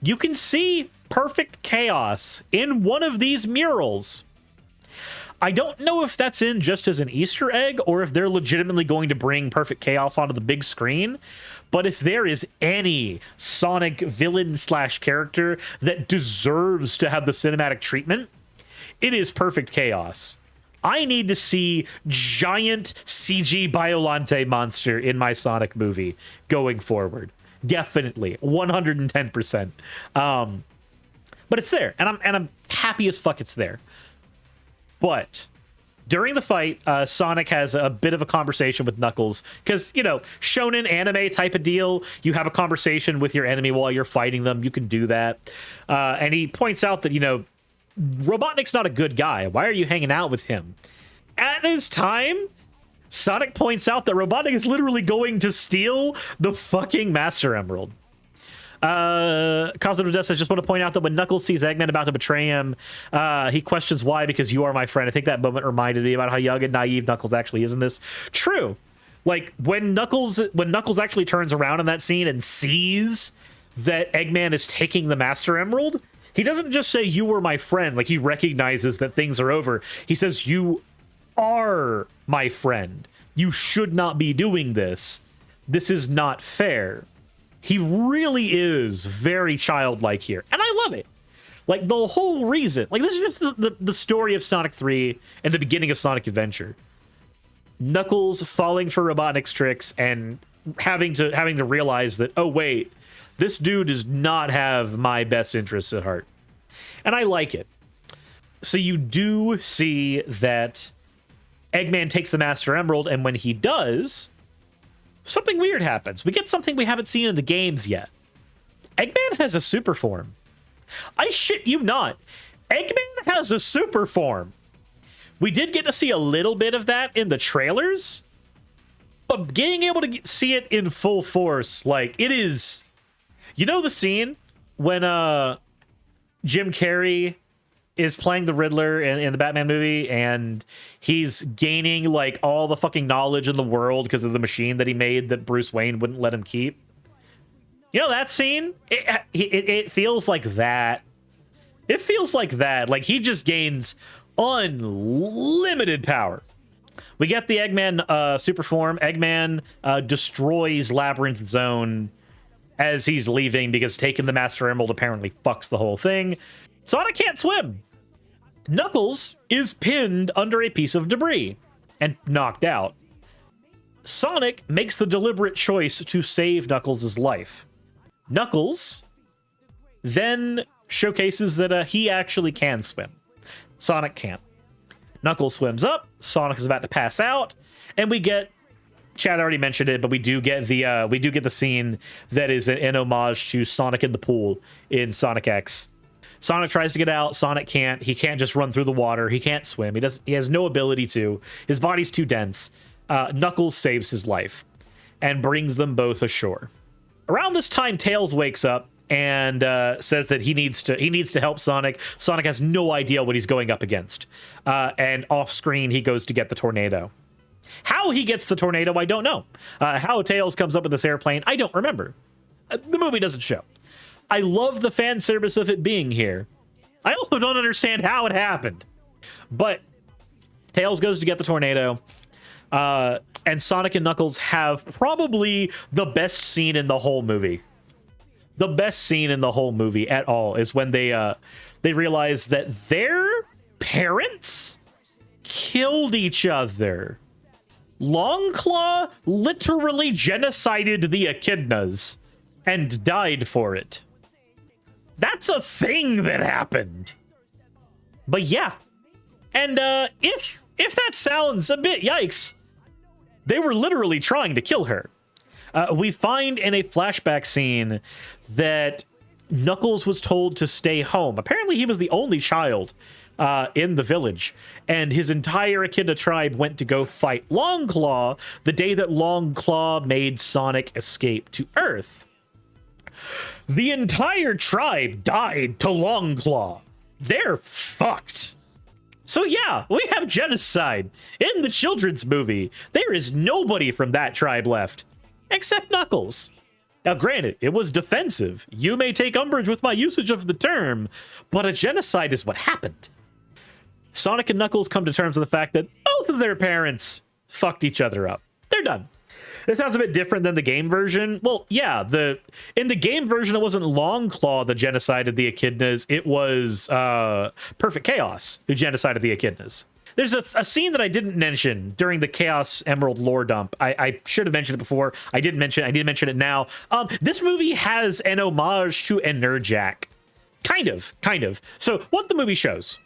You can see perfect chaos in one of these murals. I don't know if that's in just as an Easter egg or if they're legitimately going to bring perfect chaos onto the big screen. But if there is any Sonic villain / character that deserves to have the cinematic treatment, it is perfect chaos. I need to see giant CG Biolante monster in my Sonic movie going forward. Definitely, 110%. But it's there, and I'm happy as fuck it's there. But during the fight, Sonic has a bit of a conversation with Knuckles because, shonen anime type of deal. You have a conversation with your enemy while you're fighting them. You can do that. And he points out that, Robotnik's not a good guy. Why are you hanging out with him? At this time, Sonic points out that Robotnik is literally going to steal the fucking Master Emerald. Cosmo Death says, just want to point out that when Knuckles sees Eggman about to betray him, he questions why, because you are my friend. I think that moment reminded me about how young and naive Knuckles actually is in this. True. Like when Knuckles actually turns around in that scene and sees that Eggman is taking the Master Emerald, he doesn't just say, "You were my friend." Like, he recognizes that things are over. He says, "You are my friend. You should not be doing this. This is not fair." He really is very childlike here, and I love it. Like, the whole reason, like, this is just the story of Sonic 3 and the beginning of Sonic Adventure. Knuckles falling for Robotnik's tricks and having to realize that, oh wait, this dude does not have my best interests at heart. And I like it. So you do see that Eggman takes the Master Emerald, and when he does, something weird happens. We get something we haven't seen in the games yet. Eggman has a super form. I shit you not. Eggman has a super form. We did get to see a little bit of that in the trailers, but being able to see it in full force, like, it is... You know the scene when Jim Carrey is playing the Riddler in the Batman movie, and he's gaining, like, all the fucking knowledge in the world because of the machine that he made that Bruce Wayne wouldn't let him keep? You know that scene? It feels like that. It feels like that. Like, he just gains unlimited power. We get the Eggman super form. Eggman destroys Labyrinth Zone as he's leaving because taking the Master Emerald apparently fucks the whole thing. Sonic can't swim. Knuckles is pinned under a piece of debris and knocked out. Sonic makes the deliberate choice to save Knuckles' life. Knuckles then showcases that he actually can swim. Sonic can't. Knuckles swims up. Sonic is about to pass out, and we get... Chad already mentioned it, but we do get the scene that is an homage to Sonic in the pool in Sonic X. Sonic tries to get out. Sonic can't. He can't just run through the water. He can't swim. He has no ability to. His body's too dense. Knuckles saves his life and brings them both ashore. Around this time, Tails wakes up and says that he needs to help Sonic. Sonic has no idea what he's going up against. And off screen, he goes to get the tornado. How he gets the tornado, I don't know. How Tails comes up with this airplane, I don't remember. The movie doesn't show. I love the fan service of it being here. I also don't understand how it happened. But Tails goes to get the tornado. And Sonic and Knuckles have probably the best scene in the whole movie. The best scene in the whole movie at all is when they realize that their parents killed each other. Longclaw literally genocided the Echidnas and died for it. That's a thing that happened. But yeah. And if that sounds a bit yikes, they were literally trying to kill her. We find in a flashback scene that Knuckles was told to stay home. Apparently he was the only child in the village, and his entire Echidna tribe went to go fight Longclaw the day that Longclaw made Sonic escape to Earth. The entire tribe died to Longclaw. They're fucked. So yeah, we have genocide in the children's movie. There is nobody from that tribe left, except Knuckles. Now granted, it was defensive. You may take umbrage with my usage of the term, but a genocide is what happened. Sonic and Knuckles come to terms with the fact that both of their parents fucked each other up. They're done. This sounds a bit different than the game version. Well, yeah, in the game version, it wasn't Longclaw that genocided the Echidnas. It was Perfect Chaos who genocided the Echidnas. There's a scene that I didn't mention during the Chaos Emerald lore dump. I should have mentioned it before. I did mention it now. This movie has an homage to Enerjack. Kind of. So what the movie shows,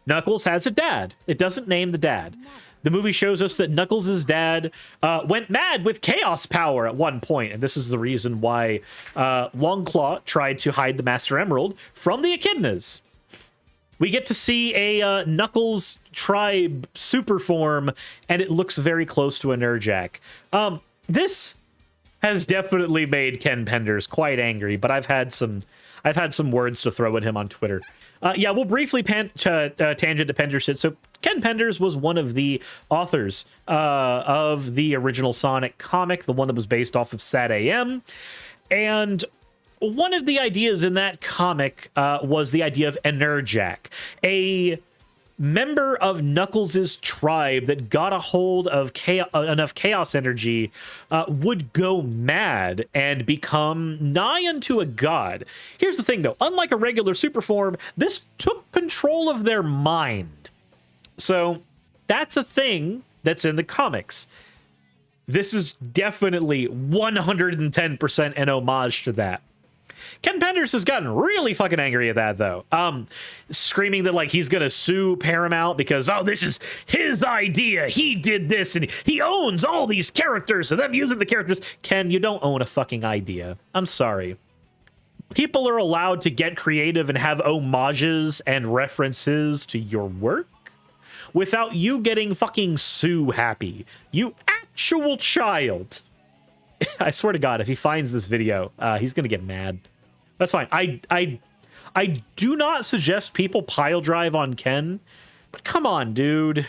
Knuckles has a dad. It doesn't name the dad. The movie shows us that Knuckles' dad went mad with chaos power at one point, and this is the reason why Longclaw tried to hide the Master Emerald from the Echidnas. We get to see a Knuckles tribe super form, and it looks very close to a Nerjack. This has definitely made Ken Penders quite angry, but I've had some words to throw at him on Twitter. Yeah, we'll briefly tangent to Penders shit. So Ken Penders was one of the authors of the original Sonic comic, the one that was based off of Sad AM. And one of the ideas in that comic was the idea of Enerjack, a member of Knuckles' tribe that got a hold of enough chaos energy would go mad and become nigh unto a god. Here's the thing, though. Unlike a regular super form, this took control of their mind. So that's a thing that's in the comics. This is definitely 110% an homage to that. Ken Penders has gotten really fucking angry at that, though. Screaming that, like, he's gonna sue Paramount because, oh, this is his idea. He did this, and he owns all these characters, and I'm using the characters. Ken, you don't own a fucking idea. I'm sorry. People are allowed to get creative and have homages and references to your work without you getting fucking sue happy. You actual child. I swear to God, if he finds this video, he's gonna get mad. That's fine. I do not suggest people pile drive on Ken, but come on, dude.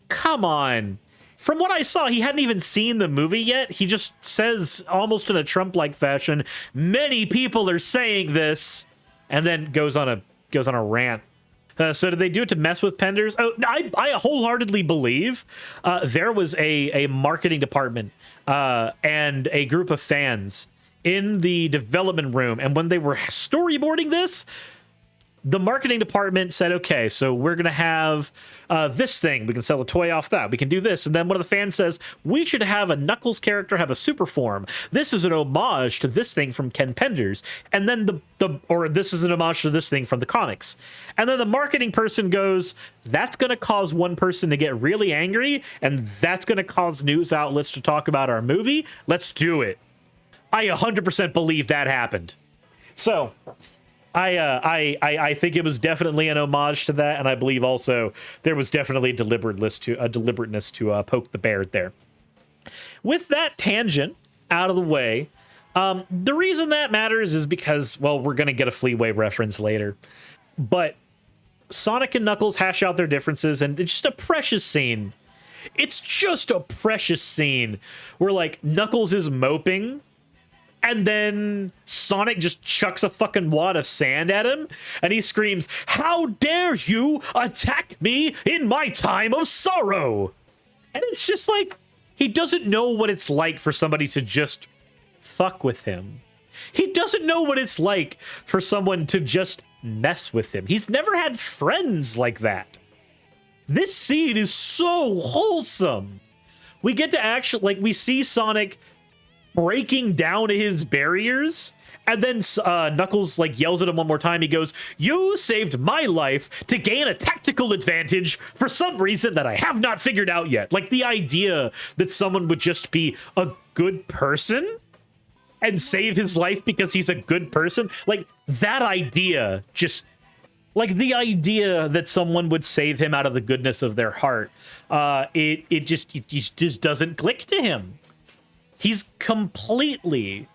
Come on. From what I saw, he hadn't even seen the movie yet. He just says, almost in a Trump-like fashion, many people are saying this, and then goes on a rant. So did they do it to mess with Penders? Oh, I wholeheartedly believe there was a marketing department and a group of fans in the development room. And when they were storyboarding this, the marketing department said, okay, so we're going to have this thing. We can sell a toy off that. We can do this. And then one of the fans says, we should have a Knuckles character have a super form. This is an homage to this thing from Ken Penders. And then or this is an homage to this thing from the comics. And then the marketing person goes, that's going to cause one person to get really angry. And that's going to cause news outlets to talk about our movie. Let's do it. I 100% believe that happened. So I think it was definitely an homage to that, and I believe also there was definitely a deliberateness to poke the bear there. With that tangent out of the way, the reason that matters is because, well, we're going to get a Fleetway reference later, but Sonic and Knuckles hash out their differences, and it's just a precious scene. It's just a precious scene where, like, Knuckles is moping, and then Sonic just chucks a fucking wad of sand at him, and he screams, "How dare you attack me in my time of sorrow?" And it's just like, he doesn't know what it's like for somebody to just fuck with him. He doesn't know what it's like for someone to just mess with him. He's never had friends like that. This scene is so wholesome. We get to actually, like, we see Sonic breaking down his barriers, and then Knuckles, like, yells at him one more time. He goes, "You saved my life to gain a tactical advantage for some reason that I have not figured out yet." Like, the idea that someone would just be a good person and save his life because he's a good person, like, that idea just, like, the idea that someone would save him out of the goodness of their heart, it just doesn't click to him. He's completely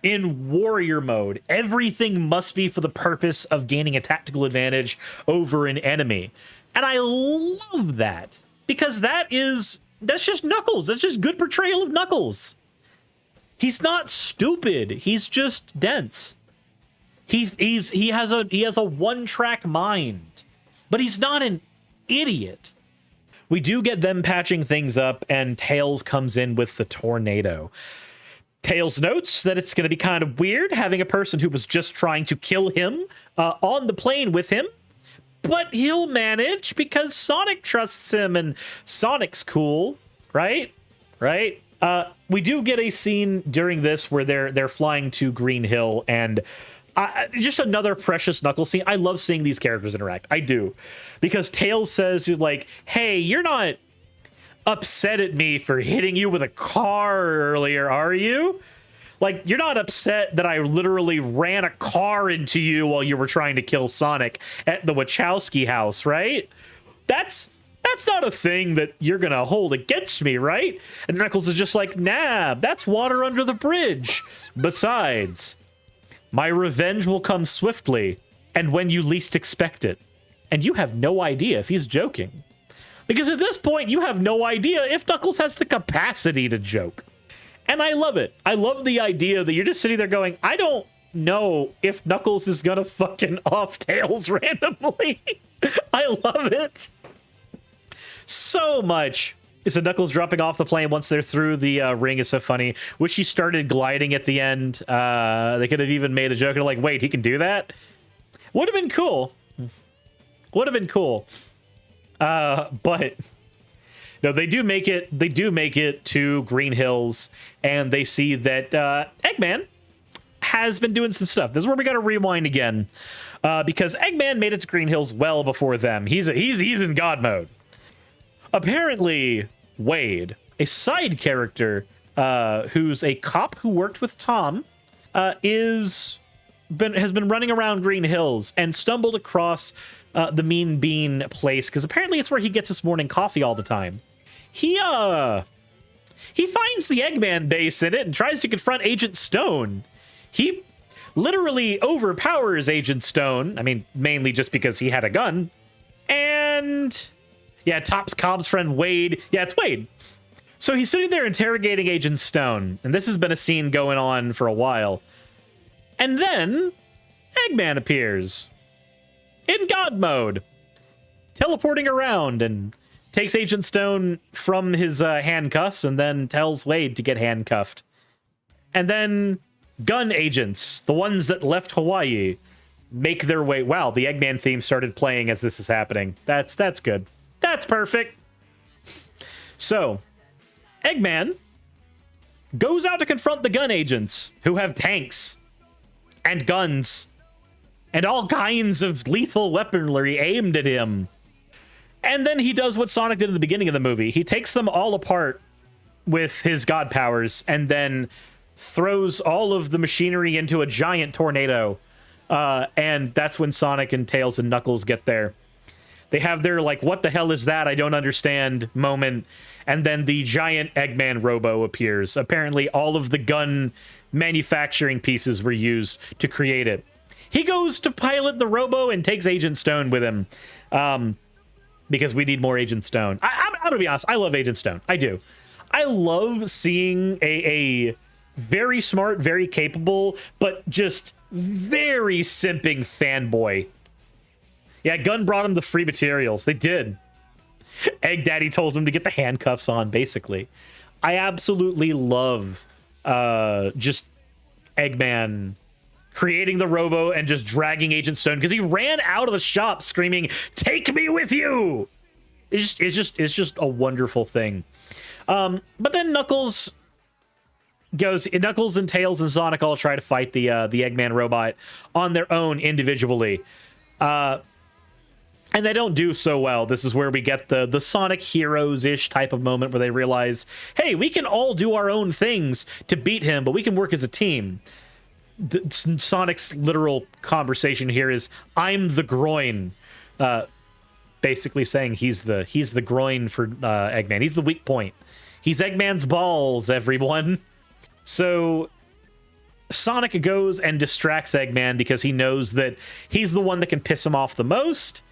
in warrior mode. Everything must be for the purpose of gaining a tactical advantage over an enemy. And I love that, because that's just Knuckles. That's just good portrayal of Knuckles. He's not stupid. He's just dense. He has a one-track mind, but he's not an idiot. We do get them patching things up, and Tails comes in with the tornado. Tails notes that it's going to be kind of weird having a person who was just trying to kill him on the plane with him, but he'll manage because Sonic trusts him, and Sonic's cool, right? Right? We do get a scene during this where they're flying to Green Hill, and just another precious Knuckles scene. I love seeing these characters interact. I do. Because Tails says, like, "Hey, you're not upset at me for hitting you with a car earlier, are you? Like, you're not upset that I literally ran a car into you while you were trying to kill Sonic at the Wachowski house, right? That's not a thing that you're gonna hold against me, right?" And Knuckles is just like, "Nah, that's water under the bridge. Besides, my revenge will come swiftly and when you least expect it. And you have no idea if he's joking. Because at this point, you have no idea if Knuckles has the capacity to joke. And I love it. I love the idea that you're just sitting there going, I don't know if Knuckles is gonna fucking off Tails randomly. I love it so much. So Knuckles dropping off the plane once they're through the ring is so funny. Wish he started gliding at the end. They could have even made a joke of like, wait, he can do that? Would have been cool. Would have been cool. But no, they do make it. They do make it to Green Hills, and they see that Eggman has been doing some stuff. This is where we got to rewind again, because Eggman made it to Green Hills well before them. He's in God mode. Apparently, Wade, a side character who's a cop who worked with Tom, has been running around Green Hills and stumbled across the Mean Bean place, because apparently it's where he gets his morning coffee all the time. He finds the Eggman base in it and tries to confront Agent Stone. He literally overpowers Agent Stone. I mean, mainly just because he had a gun. And yeah, Top's Cobb's friend Wade. Yeah, it's Wade. So he's sitting there interrogating Agent Stone, and this has been a scene going on for a while. And then Eggman appears in God mode, teleporting around, and takes Agent Stone from his handcuffs and then tells Wade to get handcuffed. And then gun agents, the ones that left Hawaii, make their way. Wow, the Eggman theme started playing as this is happening. That's good. That's perfect. So, Eggman goes out to confront the gun agents, who have tanks and guns and all kinds of lethal weaponry aimed at him. And then he does what Sonic did in the beginning of the movie. He takes them all apart with his god powers and then throws all of the machinery into a giant tornado. And that's when Sonic and Tails and Knuckles get there. They have their, like, what the hell is that? I don't understand moment. And then the giant Eggman Robo appears. Apparently, all of the gun manufacturing pieces were used to create it. He goes to pilot the Robo and takes Agent Stone with him. Because we need more Agent Stone. I'm gonna be honest, I love Agent Stone. I do. I love seeing a very smart, very capable, but just very simping fanboy. Yeah, Gun brought him the free materials. They did. Egg Daddy told him to get the handcuffs on, basically. I absolutely love just Eggman creating the Robo and just dragging Agent Stone, because he ran out of the shop screaming, "Take me with you!" It's just a wonderful thing. But then Knuckles and Tails and Sonic all try to fight the Eggman robot on their own individually. And they don't do so well. This is where we get the Sonic Heroes-ish type of moment where they realize, hey, we can all do our own things to beat him, but we can work as a team. Sonic's literal conversation here is, I'm the groin. Basically saying he's the groin for Eggman. He's the weak point. He's Eggman's balls, everyone. So Sonic goes and distracts Eggman because he knows that he's the one that can piss him off the most.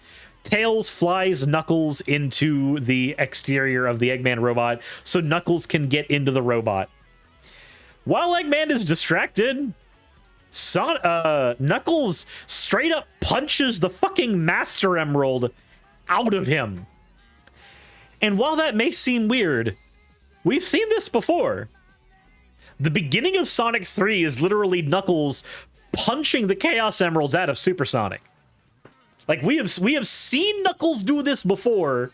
Tails flies Knuckles into the exterior of the Eggman robot so Knuckles can get into the robot. While Eggman is distracted, Knuckles straight up punches the fucking Master Emerald out of him. And while that may seem weird, we've seen this before. The beginning of Sonic 3 is literally Knuckles punching the Chaos Emeralds out of Supersonic. Like, we have seen Knuckles do this before,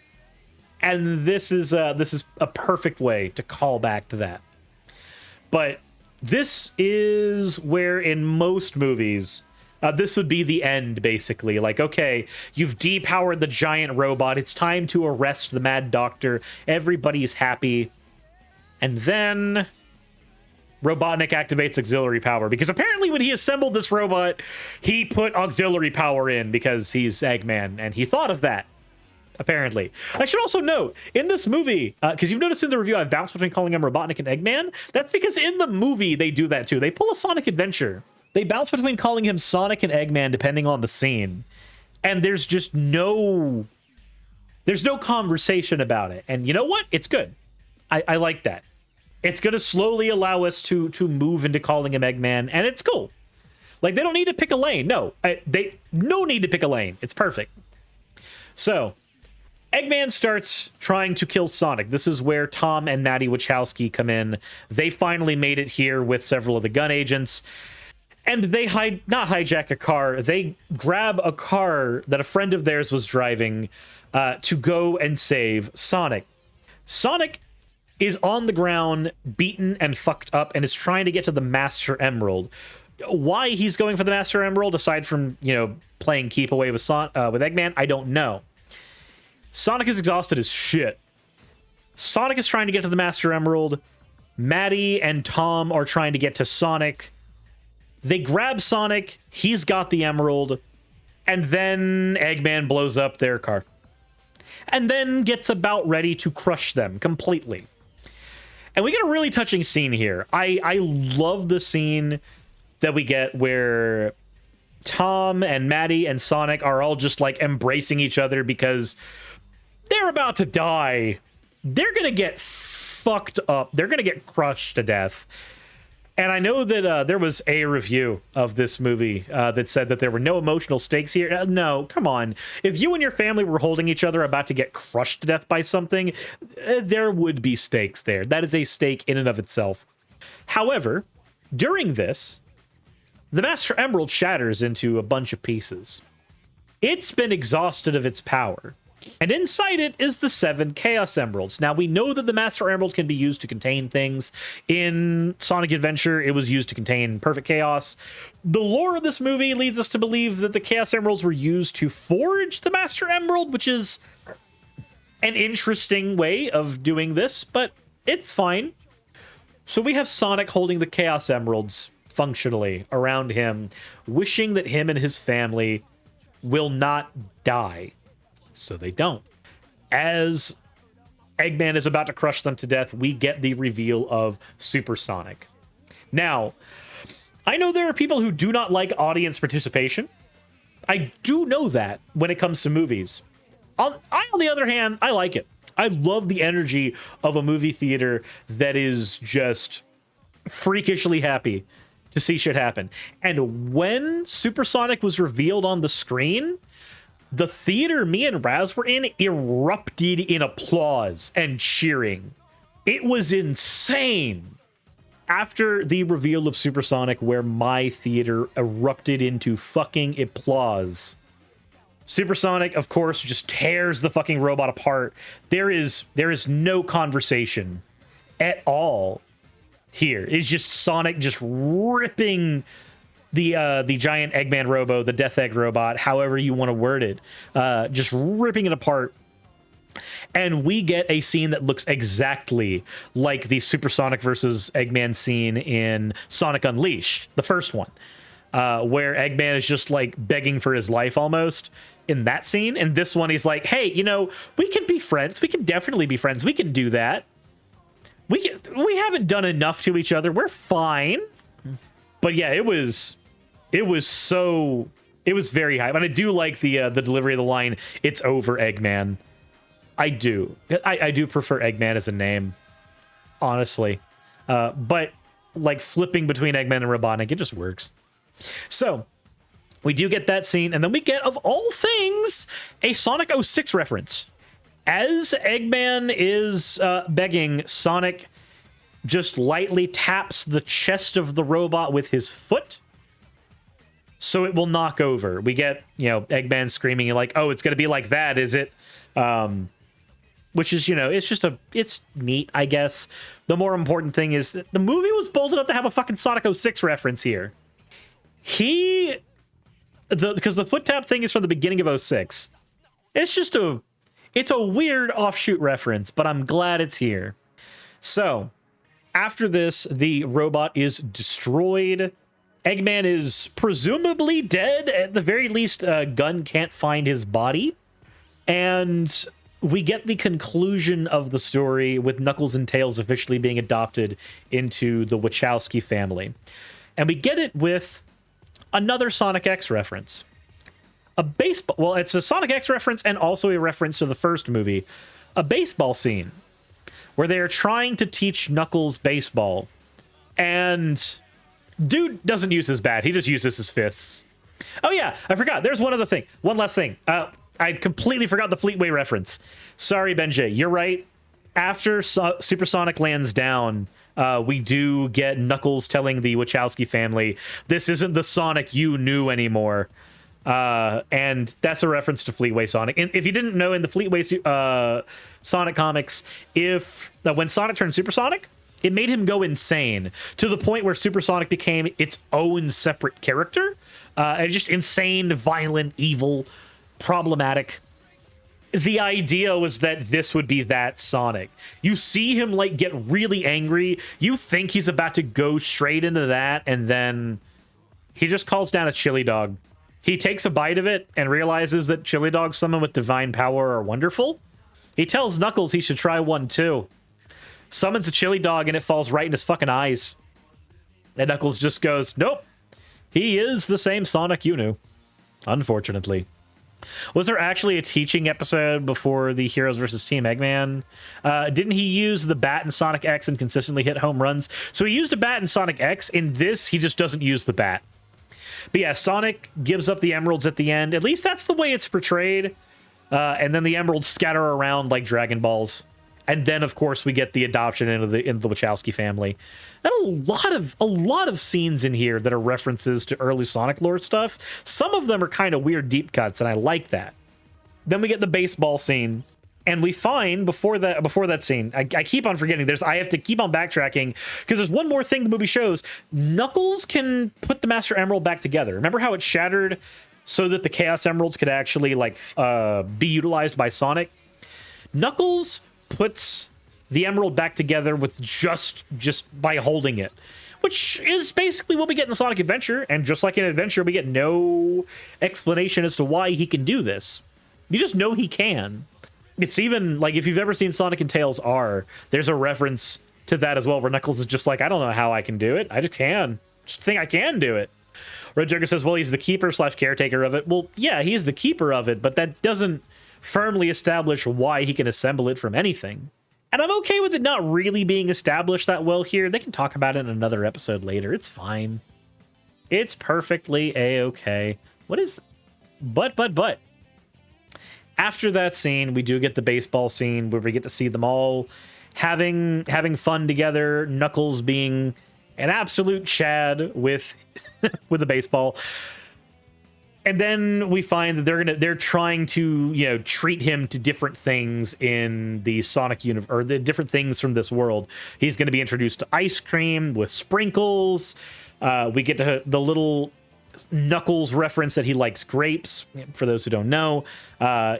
and this is a perfect way to call back to that. But this is where in most movies, this would be the end, basically. Like, okay, you've depowered the giant robot. It's time to arrest the Mad Doctor. Everybody's happy. And then Robotnik activates auxiliary power, because apparently when he assembled this robot, he put auxiliary power in because he's Eggman, and he thought of that, apparently. I should also note, in this movie, because you've noticed in the review I've bounced between calling him Robotnik and Eggman, that's because in the movie they do that too. They pull a Sonic Adventure They bounce between calling him Sonic and Eggman depending on the scene. And there's just no conversation about it. And you know what? It's good. I like that. It's going to slowly allow us to move into calling him Eggman, and it's cool. Like, they don't need to pick a lane. No, they no need to pick a lane. It's perfect. So, Eggman starts trying to kill Sonic. This is where Tom and Maddie Wachowski come in. They finally made it here with several of the gun agents. And they not hijack a car. They grab a car that a friend of theirs was driving to go and save Sonic. Sonic is on the ground, beaten and fucked up, and is trying to get to the Master Emerald. Why he's going for the Master Emerald, aside from, playing keep away with Eggman, I don't know. Sonic is exhausted as shit. Sonic is trying to get to the Master Emerald. Maddie and Tom are trying to get to Sonic. They grab Sonic, he's got the Emerald, and then Eggman blows up their car. And then gets about ready to crush them completely. And we get a really touching scene here. I love the scene that we get where Tom and Maddie and Sonic are all just like embracing each other because they're about to die. They're going to get fucked up. They're going to get crushed to death. And I know that there was a review of this movie that said that there were no emotional stakes here. No, come on. If you and your family were holding each other about to get crushed to death by something, there would be stakes there. That is a stake in and of itself. However, during this, the Master Emerald shatters into a bunch of pieces. It's been exhausted of its power. And inside it is the 7 Chaos Emeralds. Now, we know that the Master Emerald can be used to contain things. In Sonic Adventure, it was used to contain Perfect Chaos. The lore of this movie leads us to believe that the Chaos Emeralds were used to forge the Master Emerald, which is an interesting way of doing this, but it's fine. So we have Sonic holding the Chaos Emeralds functionally around him, wishing that him and his family will not die. So they don't. As Eggman is about to crush them to death, we get the reveal of Super Sonic. Now, I know there are people who do not like audience participation. I do know that when it comes to movies. On the other hand, I like it. I love the energy of a movie theater that is just freakishly happy to see shit happen. And when Super Sonic was revealed on the screen, the theater me and Raz were in erupted in applause and cheering. It was insane. After the reveal of Super Sonic, where my theater erupted into fucking applause. Super Sonic, of course, just tears the fucking robot apart. There is no conversation at all here. It's just Sonic just ripping the giant Eggman Robo, the Death Egg robot, however you want to word it, just ripping it apart. And we get a scene that looks exactly like the Super Sonic versus Eggman scene in Sonic Unleashed, the first one, where Eggman is just like begging for his life almost in that scene. And this one, he's like, hey, we can be friends. We can definitely be friends. We can do that. We haven't done enough to each other. We're fine. But yeah, it was very hype. And I do like the delivery of the line, "It's over, Eggman." I do prefer Eggman as a name, honestly. But like flipping between Eggman and Robotnik, it just works. So we do get that scene, and then we get, of all things, a Sonic 06 reference. As Eggman is begging, Sonic just lightly taps the chest of the robot with his foot so it will knock over. We get, Eggman screaming like, oh, it's going to be like that, is it? Which is, it's neat, I guess. The more important thing is that the movie was bold enough to have a fucking Sonic 06 reference here. Because the foot tap thing is from the beginning of 06. It's a weird offshoot reference, but I'm glad it's here. So, after this, the robot is destroyed. Eggman is presumably dead. At the very least, Gunn can't find his body. And we get the conclusion of the story with Knuckles and Tails officially being adopted into the Wachowski family. And we get it with Another Sonic X reference. A baseball... Well, it's a Sonic X reference and also a reference to the first movie. A baseball scene where they are trying to teach Knuckles baseball. And dude doesn't use his bat. He just uses his fists. Oh, yeah. I forgot. There's one other thing. One last thing. I completely forgot the Fleetway reference. Sorry, Benji. You're right. After Supersonic lands down... we do get Knuckles telling the Wachowski family, this isn't the Sonic you knew anymore. And that's a reference to Fleetway Sonic. And if you didn't know, in the Fleetway Sonic comics, when Sonic turned Supersonic, it made him go insane to the point where Supersonic became its own separate character. And just insane, violent, evil, problematic. The idea was that this would be that Sonic. You see him like get really angry. You think he's about to go straight into that, and then he just calls down a chili dog. He takes a bite of it and realizes that chili dogs summoned with divine power are wonderful. He tells Knuckles he should try one too. Summons a chili dog and it falls right in his fucking eyes. And Knuckles just goes, nope. He is the same Sonic you knew. Unfortunately. Was there actually a teaching episode before the Heroes vs. Team Eggman? Didn't he use the bat in Sonic X and consistently hit home runs? So he used a bat in Sonic X. In this, he just doesn't use the bat. But yeah, Sonic gives up the emeralds at the end. At least that's the way it's portrayed. And then the emeralds scatter around like Dragon Balls. And then, of course, we get the adoption into the Wachowski family. And a lot of scenes in here that are references to early Sonic lore stuff. Some of them are kind of weird deep cuts, and I like that. Then we get the baseball scene, and we find before that scene, I keep on forgetting. I have to keep on backtracking because there's one more thing the movie shows. Knuckles can put the Master Emerald back together. Remember how it shattered so that the Chaos Emeralds could actually be utilized by Sonic? Knuckles puts the emerald back together with just by holding it, which is basically what we get in Sonic Adventure. And just like in Adventure, we get no explanation as to why he can do this. You just know he can. It's even like, if you've ever seen Sonic and Tails R, there's a reference to that as well, where Knuckles is just like, I don't know how I can do it. I just can. Just think I can do it. Red Joker says, well, he's the keeper/caretaker of it. Well, yeah, he's the keeper of it, but that doesn't firmly establish why he can assemble it from anything. And I'm okay with it not really being established that well here. They can talk about it in another episode later. It's fine. It's perfectly a-okay. What is... But. After that scene, we do get the baseball scene where we get to see them all having fun together. Knuckles being an absolute Chad with with a baseball. And then we find that they're trying to, treat him to different things in the Sonic universe, or the different things from this world. He's going to be introduced to ice cream with sprinkles. We get to the little Knuckles reference that he likes grapes, for those who don't know.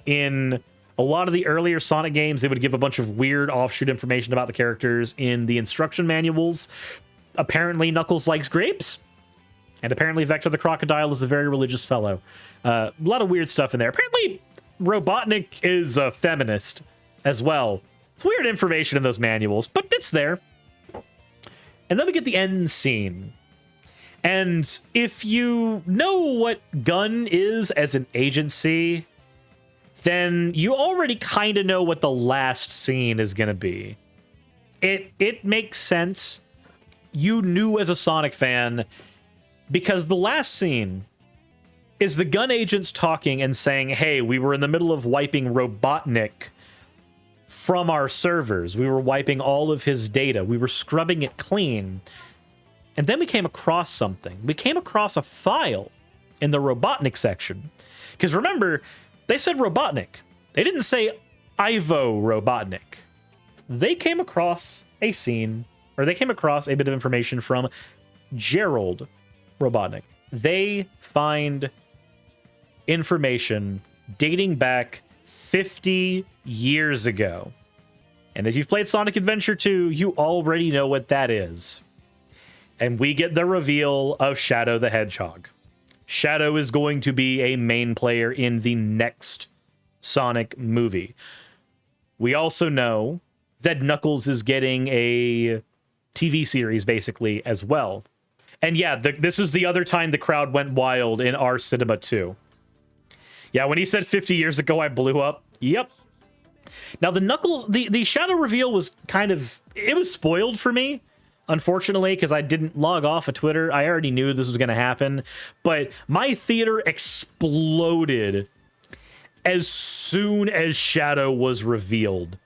In a lot of the earlier Sonic games, they would give a bunch of weird offshoot information about the characters in the instruction manuals. Apparently, Knuckles likes grapes. And apparently Vector the Crocodile is a very religious fellow. A lot of weird stuff in there. Apparently Robotnik is a feminist as well. Weird information in those manuals, but it's there. And then we get the end scene. And if you know what Gun is as an agency, then you already kind of know what the last scene is going to be. It makes sense. You knew as a Sonic fan, because the last scene is the Gun agents talking and saying, hey, we were in the middle of wiping Robotnik from our servers. We were wiping all of his data. We were scrubbing it clean. And then we came across something. We came across a file in the Robotnik section. Because remember, they said Robotnik. They didn't say Ivo Robotnik. They came across a scene, or they came across a bit of information from Gerald Robotnik. They find information dating back 50 years ago. And if you've played Sonic Adventure 2, you already know what that is. And we get the reveal of Shadow the Hedgehog. Shadow is going to be a main player in the next Sonic movie. We also know that Knuckles is getting a TV series, basically, as well. And yeah, this is the other time the crowd went wild in our cinema too. Yeah, when he said 50 years ago I blew up. Yep. Now the shadow reveal was it was spoiled for me, unfortunately, because I didn't log off of Twitter. I already knew this was going to happen, but my theater exploded as soon as Shadow was revealed.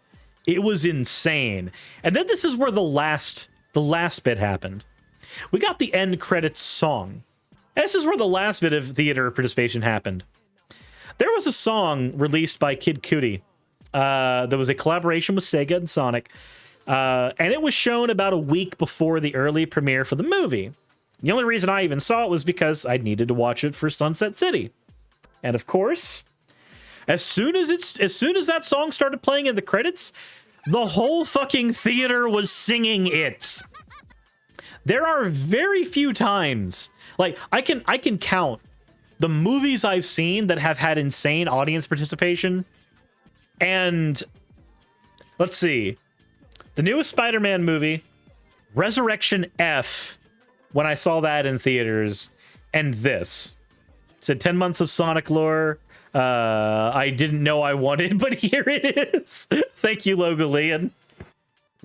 It was insane. And then this is where the last bit happened. We got the end credits song. This is where the last bit of theater participation happened. There was a song released by Kid Cudi. There was a collaboration with Sega and Sonic. And it was shown about a week before the early premiere for the movie. The only reason I even saw it was because I needed to watch it for Sunset City. And of course, as soon as that song started playing in the credits, the whole fucking theater was singing it. There are very few times, like I can count the movies I've seen that have had insane audience participation. And let's see, the newest Spider-Man movie, Resurrection F, when I saw that in theaters, and this. It said 10 months of Sonic lore. I didn't know I wanted, but here it is. Thank you, Logo Leon.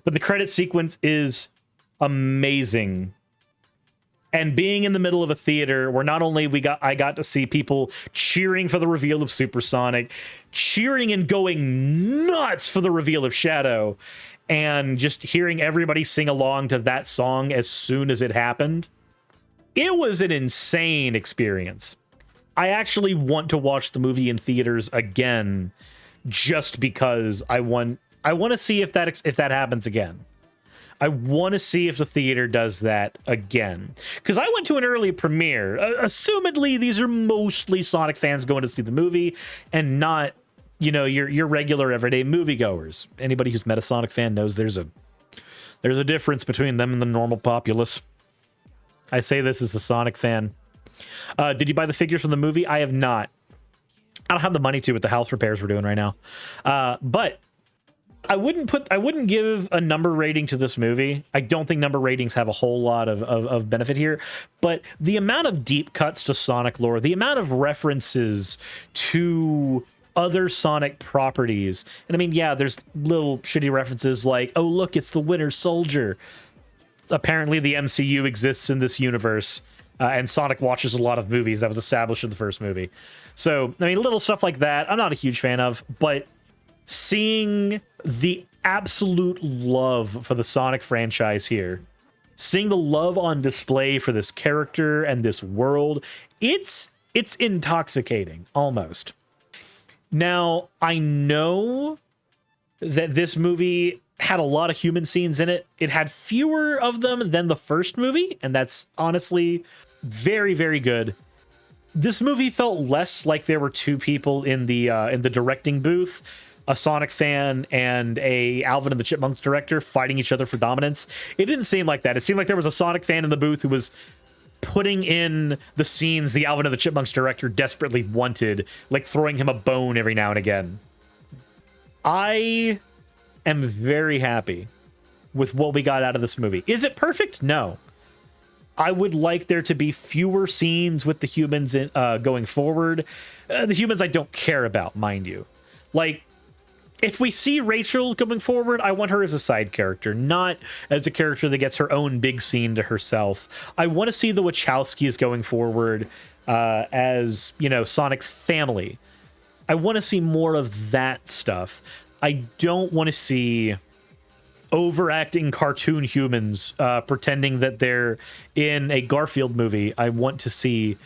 But the credit sequence is amazing. And being in the middle of a theater where not only I got to see people cheering for the reveal of Supersonic, cheering and going nuts for the reveal of Shadow, and just hearing everybody sing along to that song as soon as it happened. It was an insane experience. I actually want to watch the movie in theaters again just because I want to see if that happens again. I want to see if the theater does that again. Because I went to an early premiere. Assumedly, these are mostly Sonic fans going to see the movie and not, your regular everyday moviegoers. Anybody who's met a Sonic fan knows there's a difference between them and the normal populace. I say this as a Sonic fan. Did you buy the figures from the movie? I have not. I don't have the money to with the house repairs we're doing right now. But I wouldn't give a number rating to this movie. I don't think number ratings have a whole lot of benefit here, but the amount of deep cuts to Sonic lore, the amount of references to other Sonic properties, and I mean, yeah, there's little shitty references like, oh, look, it's the Winter Soldier. Apparently the MCU exists in this universe, and Sonic watches a lot of movies. That was established in the first movie. So, I mean, little stuff like that, I'm not a huge fan of, but seeing the absolute love for the Sonic franchise here, seeing the love on display for this character and this world, it's intoxicating, almost. Now, I know that this movie had a lot of human scenes in it. It had fewer of them than the first movie, and that's honestly very, very good. This movie felt less like there were two people in the directing booth, a Sonic fan and a Alvin and the Chipmunks director fighting each other for dominance. It didn't seem like that. It seemed like there was a Sonic fan in the booth who was putting in the scenes the Alvin and the Chipmunks director desperately wanted, like throwing him a bone every now and again. I am very happy with what we got out of this movie. Is it perfect? No. I would like there to be fewer scenes with the humans going forward. The humans I don't care about, mind you. Like, if we see Rachel going forward, I want her as a side character, not as a character that gets her own big scene to herself. I want to see the Wachowskis going forward as, Sonic's family. I want to see more of that stuff. I don't want to see overacting cartoon humans pretending that they're in a Garfield movie. I want to see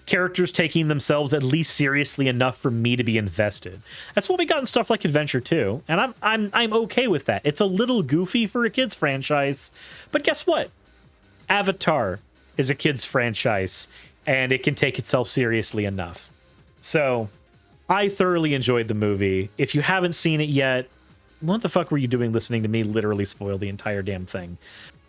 characters taking themselves at least seriously enough for me to be invested. That's what we got in stuff like Adventure 2, and I'm okay with that. It's a little goofy for a kids franchise, but guess what? Avatar is a kids franchise, and it can take itself seriously enough. So, I thoroughly enjoyed the movie. If you haven't seen it yet, what the fuck were you doing listening to me literally spoil the entire damn thing?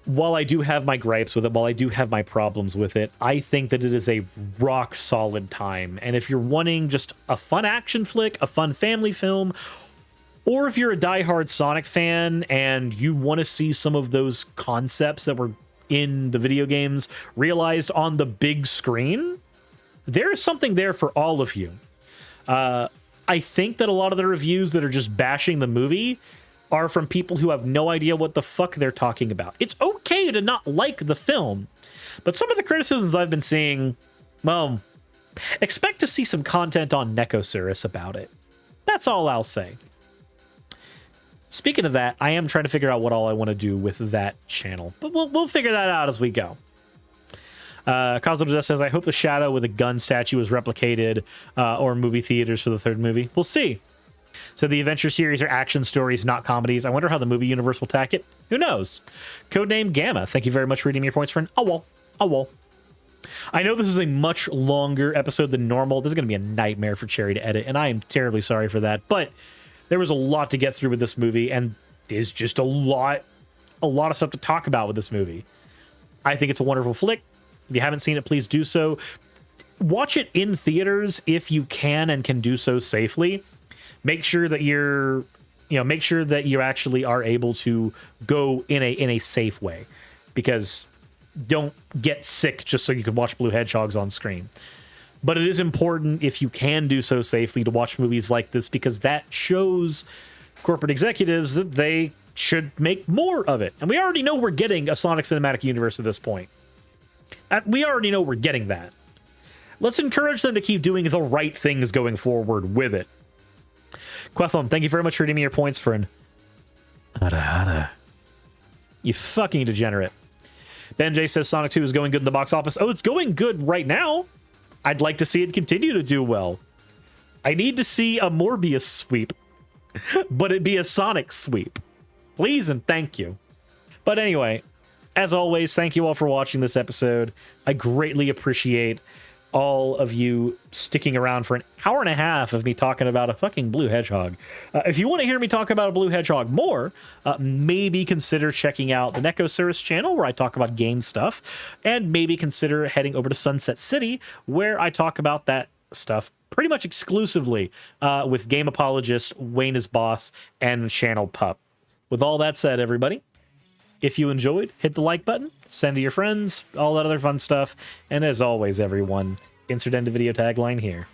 While I do have my gripes with it, while I do have my problems with it, I think that it is a rock solid time. And if you're wanting just a fun action flick, a fun family film, or if you're a diehard Sonic fan and you want to see some of those concepts that were in the video games realized on the big screen, there is something there for all of you. I think that a lot of the reviews that are just bashing the movie are from people who have no idea what the fuck they're talking about. It's okay to not like the film, but some of the criticisms I've been seeing, well, expect to see some content on Nekosaurus about it. That's all I'll say. Speaking of that, I am trying to figure out what all I want to do with that channel, but we'll figure that out as we go. Cosmo says, I hope the shadow with a gun statue is replicated or movie theaters for the third movie. We'll see. So the adventure series are action stories, not comedies. I wonder how the movie universe will tack it. Who knows? Codename Gamma. Thank you very much for reading your points, friend. Oh. I know this is a much longer episode than normal. This is going to be a nightmare for Cherry to edit, and I am terribly sorry for that. But there was a lot to get through with this movie, and there's just a lot of stuff to talk about with this movie. I think it's a wonderful flick. If you haven't seen it, please do so. Watch it in theaters if you can and can do so safely. Make sure that make sure that you actually are able to go in a safe way, because don't get sick just so you can watch blue hedgehogs on screen. But it is important, if you can do so safely, to watch movies like this, because that shows corporate executives that they should make more of it. And we already know we're getting a Sonic Cinematic Universe at this point. We already know we're getting that. Let's encourage them to keep doing the right things going forward with it. Quethom, thank you very much for reading me your points, friend. Hada. You fucking degenerate. Ben J says Sonic 2 is going good in the box office. Oh, it's going good right now. I'd like to see it continue to do well. I need to see a Morbius sweep, but it be a Sonic sweep. Please and thank you. But anyway, as always, thank you all for watching this episode. I greatly appreciate all of you sticking around for an hour and a half of me talking about a fucking blue hedgehog. If you want to hear me talk about a blue hedgehog more, maybe consider checking out the Nekosaurus channel, where I talk about game stuff, and maybe consider heading over to Sunset City, where I talk about that stuff pretty much exclusively with game apologist Wayne is Boss and Channel Pup. With all that said, everybody, if you enjoyed, hit the like button, send to your friends, all that other fun stuff. And as always, everyone, insert end of video tagline here.